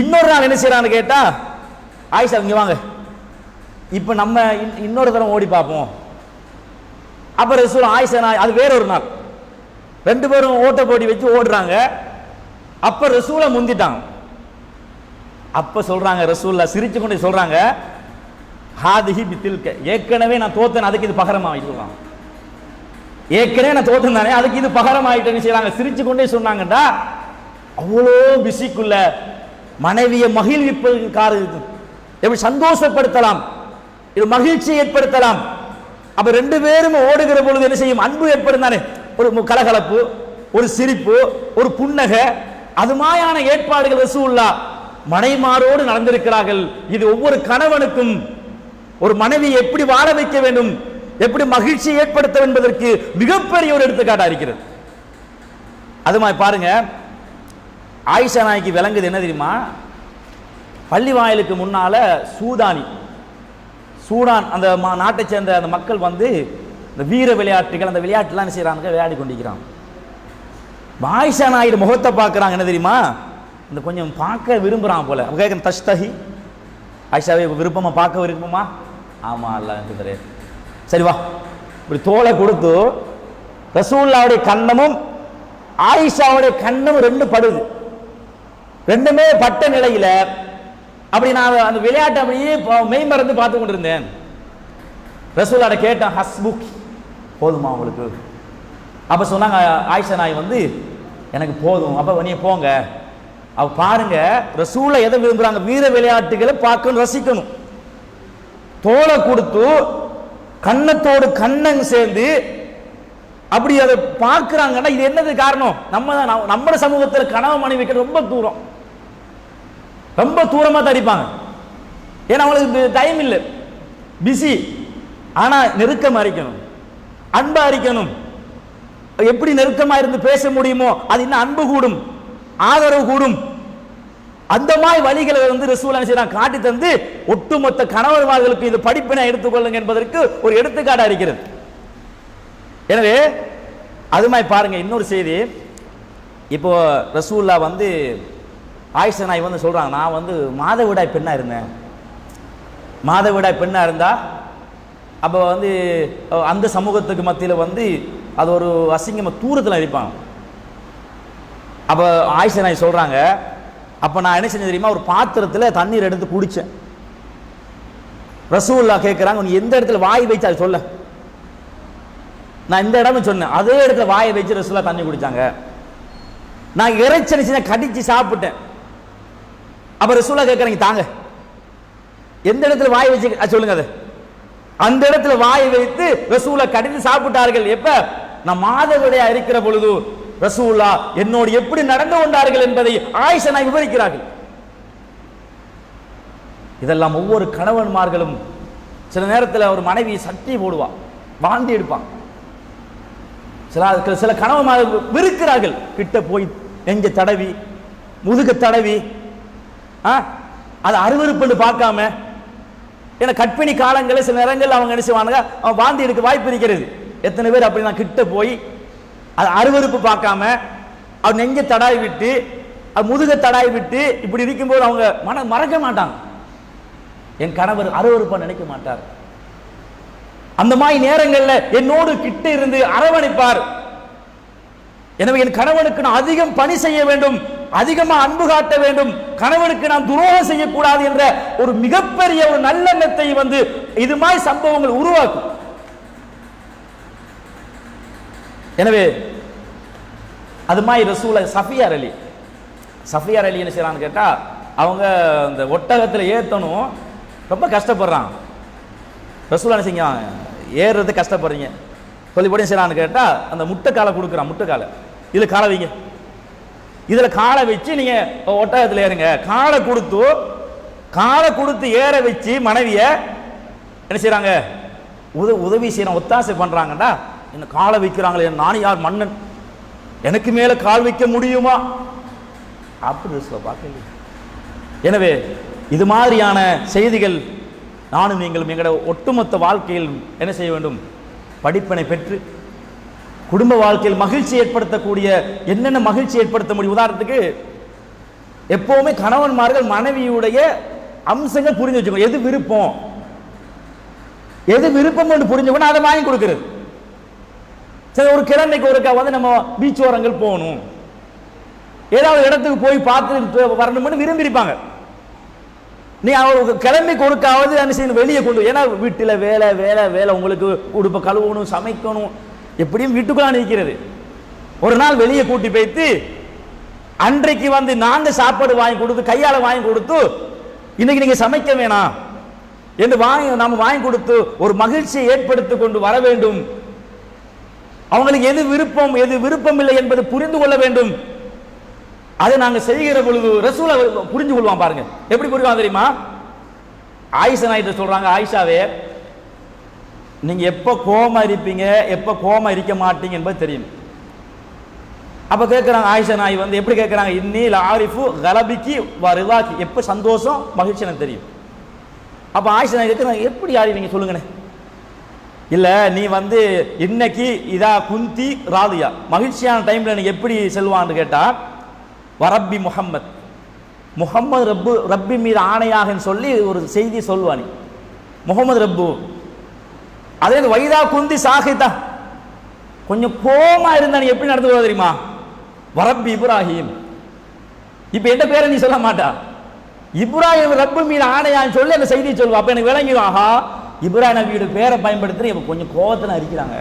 இன்னொரு நாள் என்ன செய்யறான்னு கேட்டா, ஆயிஷா இங்க வாங்க, இப்ப நம்ம இன்னொரு தரம் ஓடி பார்ப்போம். அப்ப ரசூல் ஆயிஷா நாய், அது வேற ஒரு நாள், ரெண்டு பேரும் ஓட்ட போட்டி வச்சு ஓடுறாங்க. அப்ப ரசூலை முந்திட்டாங்க. அப்ப சொல்றாங்க, ரசூலுல்லாஹ் சிரிச்சு கொண்டு சொல்றாங்க, ஹாதிஹி பித்தில்க, ஏற்கனவே நான் தோத்தேன், அதுக்கு இது பகரம் ஆயிட்டு, ஏற்கனவே நான் தோத்தேன் தானே, அதுக்கு இது பகரம் ஆயிட்டேன்னு செய்யறாங்க. சிரிச்சு கொண்டே சொன்னாங்கடா, அவ்வளோ பிஸிக்குள்ள மனைவியை மகிழ்விப்பதற்காக எப்படி சந்தோஷப்படுத்தலாம், இது மகிழ்ச்சியை ஏற்படுத்தலாம். அப்ப ரெண்டு பேரும் ஓடுகிற பொழுது என்ன செய்யும், அன்பு ஏற்படும் தானே, ஒரு கலகலப்பு, ஒரு சிரிப்பு, ஒரு புன்னகை, அது மாதிரியான ஏற்பாடுகள் ரசூலுல்லாஹ் மனைமாரோடு நடந்திருக்கிறார்கள். இது ஒவ்வொரு கணவனுக்கும் ஒரு மனைவி எப்படி வாழ வைக்க வேண்டும், எப்படி மகிழ்ச்சி ஏற்படுத்த என்பதற்கு மிகப்பெரிய ஒரு எடுத்துக்காட்டா இருக்கிறது. அது மாதிரி பாருங்க, ஆயிஷா நாய்க்கு விளங்குது என்ன தெரியுமா, பள்ளி வாயிலுக்கு முன்னால சூடான் அந்த நாட்டை சேர்ந்த அந்த மக்கள் வந்து இந்த வீர விளையாட்டுகள், அந்த விளையாட்டுலாம் என்ன செய்யறாங்க, விளையாடி கொண்டிருக்கிறாங்க. ஆயிஷா நாயுடு முகத்தை பார்க்குறாங்க, என்ன தெரியுமா, இந்த கொஞ்சம் பார்க்க விரும்புகிறான் போல. கேட்க தஷ்தஹி, ஆயிஷாவை விருப்பமா பார்க்க விருப்பமா, ஆமா அல்ல தெரியாது, சரி வா, இப்படி தோலை கொடுத்து ரசூலுல்லாஹ்வுடைய கண்ணமும் ஆயிஷாவுடைய கண்ணமும் ரெண்டு படுது, ரெண்டுமே பட்ட நிலையில. அப்படி நான் அந்த விளையாட்டை அப்படியே மெய் மறந்து பார்த்து கொண்டிருந்தேன். ரசூலுல்லாஹ் கேட்டேன், ஹஸ்புக், போதுமா உங்களுக்கு? அப்ப சொன்னாங்க ஆயிஷா நாய் வந்து, எனக்கு போதும், அப்ப நீ போங்க. அவ பாருங்க, ரசூலுல்லாஹ் எதை விரும்புறாங்க, வீர விளையாட்டுகளை பார்க்கணும், ரசிக்கணும். தோலை கொடுத்து கண்ணத்தோடு கண்ணன் சேர்ந்து அப்படி அதை பார்க்கிறாங்கன்னா இது என்னது காரணம், நம்ம சமூகத்தில் கணவன் மனைவிக்கு ரொம்ப தூரமா தடிப்பாங்க. ஏன்னா அவங்களுக்கு டைம் இல்லை, பிஸி. ஆனா நெருக்கமா இருக்கணும், அன்பா இருக்கணும். எப்படி நெருக்கமா இருந்து பேச முடியுமோ அது இன்னும் அன்பு கூடும், ஆதரவு கூடும். அந்த மாதிரி வழிகளை வந்து ரசூலுல்லாஹ் காட்டி தந்து ஒட்டுமொத்த கணவன்மார்களுக்கு இது படிப்பினை எடுத்துக்கொள்ளுங்க என்பதற்கு ஒரு எடுத்துக்காட்டா இருக்கிறது. எனவே அது மாதிரி பாருங்க, இன்னொரு செய்தி. இப்போ ரசூலுல்லாஹ் வந்து ஆயிஷா நாய் வந்து சொல்றாங்க, நான் வந்து மாதவிடாய் பெண்ணா இருந்தேன். மாதவிடாய் பெண்ணா இருந்தா அப்ப வந்து அந்த சமூகத்துக்கு மத்தியில் வந்து அது ஒரு அசிங்கமா தூரத்தில் இருப்பாங்க. அப்ப ஆயிஷா நாய் சொல்றாங்க, அப்ப நான் என்ன செஞ்சேன் தெரியுமா, ஒரு பாத்திரத்தில் தண்ணீர் எடுத்து குடிச்சேன். ரசூலுல்லாஹ் கேட்கிறாங்க, நீ எந்த இடத்துல வாய் வச்சு அதை சொல்ல. நான் இந்த இடம்னு சொன்னேன், அதே இடத்துல வாயை வச்சு ரசூலுல்லாஹ் தண்ணி குடிச்சாங்க. நான் இறைச்சி கடிச்சு சாப்பிட்டேன். அப்ப ரசூலுல்லாஹ் கேட்கறீங்க, தாங்க எந்த இடத்துல வாய் வச்சு சொல்லுங்க, அது அந்த இடத்துல வாய் வைத்து ரசூலுல்லாஹ் கடித்து சாப்பிட்டார்கள். எப்ப, நான் மாதவிடாயா இருக்கிற பொழுது ரசூலுல்லாஹ் என்னோடு எப்படி நடந்து கொண்டார்கள் என்பதை ஆயிஷா நாய் விவரிக்கிறார்கள். இதெல்லாம் ஒவ்வொரு கணவன்மார்களும் சில நேரத்தில் ஒரு மனைவி சட்டி போடுவா, வாந்தி எடுப்பான். சில கணவன்மார்கள் விருக்கிறார்கள், கிட்ட போய் நெஞ்ச தடவி முதுக தடவி அது அருவருப்புன்னு பார்க்காம. ஏன்னா கற்பிணி காலங்களில் சில நேரங்கள் அவங்க என்ன செய்வாங்க, அவன் வாந்தி எடுக்க வாய்ப்பு இருக்கிறது. எத்தனை பேர் அப்படி நான் கிட்ட போய் அது அருவருப்பு பார்க்காம அவர் நெஞ்ச தடாய் விட்டு முதுக தடாய் விட்டு இப்படி இருக்கும்போது அவங்க மறக்க மாட்டாங்க. என் கணவர் அருவருப்பா நினைக்க மாட்டார். அந்த மாதிரி நேரங்களில் என்னோடு கிட்ட இருந்து அரவணைப்பார். எனவே என் கணவனுக்கு நான் அதிகம் பணி செய்ய வேண்டும், அதிகமா அன்பு காட்ட வேண்டும், கணவனுக்கு நான் துரோகம் செய்யக்கூடாது என்ற ஒரு மிகப்பெரிய ஒரு நல்லெண்ணத்தை வந்து இது மாதிரி சம்பவங்கள் உருவாக்கும். எனவே அது மாதிரி ரசூலுல்லாஹ் சஃபியார் அலி என்ன செய்யறான்னு கேட்டா, அவங்க இந்த ஒட்டகத்தில் ஏத்தணும், ரொம்ப கஷ்டப்படுறான். ரசூலுல்லாஹ் என்ன செய்யுங்க, ஏறுறது கஷ்டப்படுறீங்க சொல்லி போட்டு செய்யலான்னு கேட்டால் அந்த முட்டை காலை கொடுக்குறான். முட்டை காலை இதில் காலை வைங்க, இதில் காலை வச்சு நீங்கள் ஒட்டகத்தில் ஏறுங்க. காலை கொடுத்து ஏற வச்சு மனைவியை என்ன செய்கிறாங்க, உதவி செய்யறாங்க, ஒத்தாசை பண்ணுறாங்கடா. என்ன காலை வைக்கிறாங்களே, நானும் யார் மன்னன், எனக்கு மேலே கால் வைக்க முடியுமா அப்படி பார்க்க. எனவே இது மாதிரியான செய்திகள் நானும் நீங்களும் எங்களோட ஒட்டுமொத்த வாழ்க்கையில் என்ன செய்ய வேண்டும், படிப்பினை பெற்று குடும்ப வாழ்க்கையில் மகிழ்ச்சி ஏற்படுத்தக்கூடிய என்னென்ன மகிழ்ச்சி ஏற்படுத்த முடியும். உதாரணத்துக்கு எப்பவுமே கணவன்மார்கள் மனைவியுடைய அம்சங்கள் புரிஞ்சு வச்சுக்கணும். எது விருப்பம் என்று புரிஞ்சுக்கணும், அதை வாங்கி கொடுக்கிறது. சரி, ஒரு கிழமைக்கு ஒருக்கா வந்து நம்ம பீச் ஓரங்கள் போகணும், ஏதாவது இடத்துக்கு போய் பார்த்து வரணும்னு விரும்பியிருப்பாங்க. நீ அவர் கிளம்பிக்கு ஒருக்காவது என்ன செய்யணும், வெளியே கொண்டு. ஏன்னா வீட்டில் வேலை வேலை வேலை, உங்களுக்கு உடுப்பை கழுவணும், சமைக்கணும், எப்படியும் வீட்டுக்குள்ள நிற்கிறது. ஒரு நாள் வெளியே கூட்டி போய்த்து அன்றைக்கு வந்து நாங்க சாப்பாடு வாங்கி கொடுத்து, கையால் வாங்கி கொடுத்து, இன்னைக்கு நீங்க சமைக்க வேணாம் என்று நம்ம வாங்கி கொடுத்து ஒரு மகிழ்ச்சியை ஏற்படுத்தி கொண்டு வர வேண்டும். அவங்களுக்கு எது விருப்பம் இல்லை என்பது புரிந்து கொள்ள வேண்டும். அதை நாங்க செய்கிற பொழுது ரசூலை புரிஞ்சு கொள்வான். பாருங்க எப்படி புரிவான் தெரியுமா? ஆயிஷா நாயிட்ட சொல்றாங்க, ஆயிஷாவே நீங்க எப்ப கோமா இருப்பீங்க, எப்ப கோமா இருக்க மாட்டீங்க என்பது தெரியும். அப்ப கேட்கிறாங்க ஆயிஷா நாய் வந்து எப்படி கேட்கிறாங்க, இன்னில் ஆரிஃபு கலபிக்கு வருவாக்கி, எப்ப சந்தோஷம் மகிழ்ச்சி எனக்கு தெரியும். அப்ப ஆயிஷா நாய் கேட்கிறாங்க, எப்படி யாரு நீங்க சொல்லுங்கண்ணே. இல்ல நீ வந்து இன்னைக்கு இதா குந்தி ராதியா, மகிழ்ச்சியான டைம்ல நீங்க எப்படி செல்வான்னு கேட்டா, வரப்பி முகம்மது ரப்பி மீது ஆணையாக சொல்லி ஒரு செய்தி சொல்வானி, முகமது ரப்பு. அதே வைதா குந்தி சாகிதா, கொஞ்சம் கோமா இருந்தா நீ எப்படி நடந்து தெரியுமா, வரப்பி இப்ராஹிம். இப்ப எந்த பேரை நீ சொல்ல மாட்டா, இப்ராஹிம் ரப்பு மீது ஆணையான்னு சொல்லி அந்த செய்தியை சொல்லுவா. அப்ப எனக்கு விளங்கிடும், ஆஹா இப்ராஹிம் நபியோட பேரை பயன்படுத்தி இப்ப கொஞ்சம் கோவத்துல அரிக்கிறாங்க.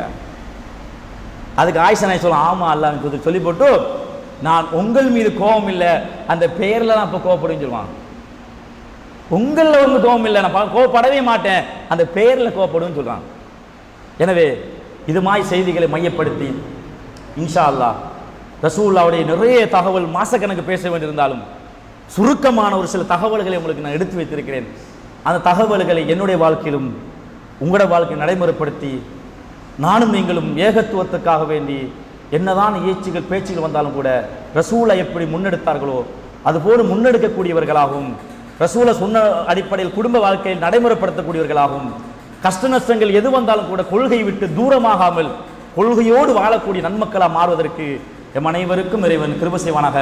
அதுக்கு ஆயிஷா நாய் சொல்ல, ஆமா அல்லாஹ் சொல்லி போட்டு, நான் உங்கள் மீது கோபம் இல்லை, அந்த பெயர்ல நான் இப்ப கோவப்படுன்னு சொல்லுவான். உங்களில் ஒன்று கோபம் இல்லை, நான் கோவப்படவே மாட்டேன், அந்த பெயர்ல கோவப்படுன்னு சொல்றான். எனவே இது மாதிரி செய்திகளை மையப்படுத்தி இன்ஷா அல்லாஹ் ரசூலுல்லாஹ்வுடைய நிறைய தகவல் மாசக்கணக்கு பேச வேண்டியிருந்தாலும் சுருக்கமான ஒரு சில தகவல்களை உங்களுக்கு நான் எடுத்து வைத்திருக்கிறேன். அந்த தகவல்களை என்னுடைய வாழ்க்கையிலும் உங்களோட வாழ்க்கையை நடைமுறைப்படுத்தி நானும் நீங்களும் ஏகத்துவத்துக்காக வேண்டி என்னதான் பேச்சுகள் வந்தாலும் கூட ரசூலை எப்படி முன்னெடுத்தார்களோ அதுபோல முன்னெடுக்கக்கூடியவர்களாகவும், ரசூலை சொன்ன அடிப்படையில் குடும்ப வாழ்க்கையில் நடைமுறைப்படுத்தக்கூடியவர்களாகவும், கஷ்ட நஷ்டங்கள் எது வந்தாலும் கூட கொள்கை விட்டு தூரமாகாமல் கொள்கையோடு வாழக்கூடிய நன்மக்களாக மாறுவதற்கு எம் அனைவருக்கும் இறைவன் கிருபை செய்வானாக.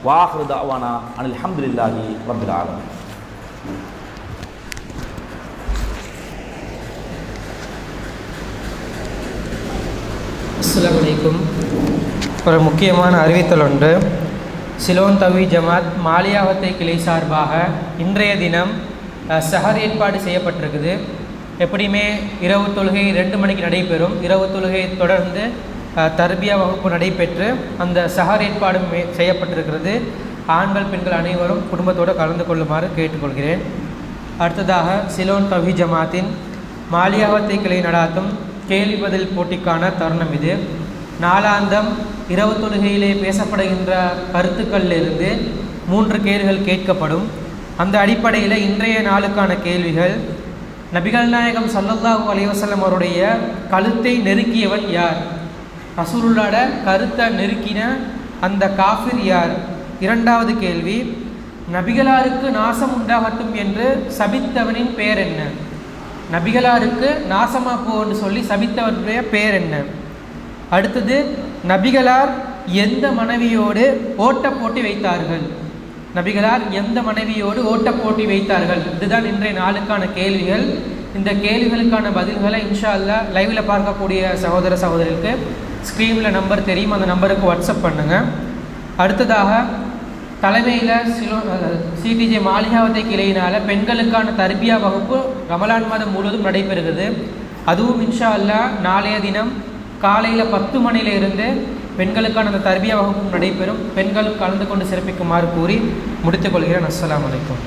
வாஹிரு தஅவானா அனில் ஹம்துலில்லாஹி ரப்பில் ஆலமீன். அஸ்ஸலாமு அலைக்கும். ஒரு முக்கியமான அறிவித்தல் ஒன்று. சிலோன் தவி ஜமாத் மாலியாவத்தை கிளை சார்பாக இன்றைய தினம் சஹர் ஏற்பாடு செய்யப்பட்டிருக்குது. எப்படியுமே இரவு தொழுகை 2 மணிக்கு நடைபெறும். இரவு தொழுகை தொடர்ந்து தர்பியா வகுப்பு நடைபெற்று அந்த சஹர் ஏற்பாடும் செய்யப்பட்டிருக்கிறது. ஆண்கள் பெண்கள் அனைவரும் குடும்பத்தோடு கலந்து கொள்ளுமாறு கேட்டுக்கொள்கிறேன். அடுத்ததாக சிலோன் தவி ஜமாத்தின் மாலியாவத்தை கிளை நடாத்தும் கேள்வி பதில் போட்டிக்கான தருணம் இது. நாளாந்தம் இரவு தொழுகையிலே பேசப்படுகின்ற கருத்துக்களிலிருந்து 3 கேள்விகள் கேட்கப்படும். அந்த அடிப்படையில் இன்றைய நாளுக்கான கேள்விகள்: நபிகள் நாயகம் ஸல்லல்லாஹு அலைஹி வஸல்லம் அவருடைய கழுத்தை நெருக்கியவன் யார்? ரசூலுல்லாஹ்வோட கருத்தை நெருக்கின அந்த காஃபிர் யார்? இரண்டாவது கேள்வி: நபிகளாருக்கு நாசம் உண்டாகட்டும் என்று சபித்தவனின் பெயர் என்ன? நபிகளாருக்கு நாசமா போன்னு சொல்லி சபித்தவனுடைய பெயர் என்ன? அடுத்தது, நபிகளார் எந்த மனைவியோடு ஓட்ட போட்டி வைத்தார்கள்? நபிகளார் எந்த மனைவியோடு ஓட்ட போட்டி வைத்தார்கள்? இதுதான் இன்றைய நாளுக்கான கேள்விகள். இந்த கேள்விகளுக்கான பதில்களை இன்ஷா அல்லாஹ் லைவில் பார்க்கக்கூடிய சகோதர சகோதரிகளுக்கு ஸ்க்ரீனில் நம்பர் தெரியும், அந்த நம்பருக்கு வாட்ஸ்அப் பண்ணுங்கள். அடுத்ததாக தலைமையில் சிடிஜே மாலிகாவத்தை கிளையினால் பெண்களுக்கான தர்பியா வகுப்பு ரமலான் மாதம் முழுவதும் நடைபெறுகிறது. அதுவும் இன்ஷா அல்லாஹ் நாளைய தினம் காலையில் 10 மணியிலிருந்து பெண்களுக்கான அந்த தர்பியா வகுப்பும் நடைபெறும். பெண்கள் கலந்து கொண்டு சிறப்பிக்குமாறு கூறி முடித்துக்கொள்கிறேன். அஸ்ஸலாமு அலைக்கும்.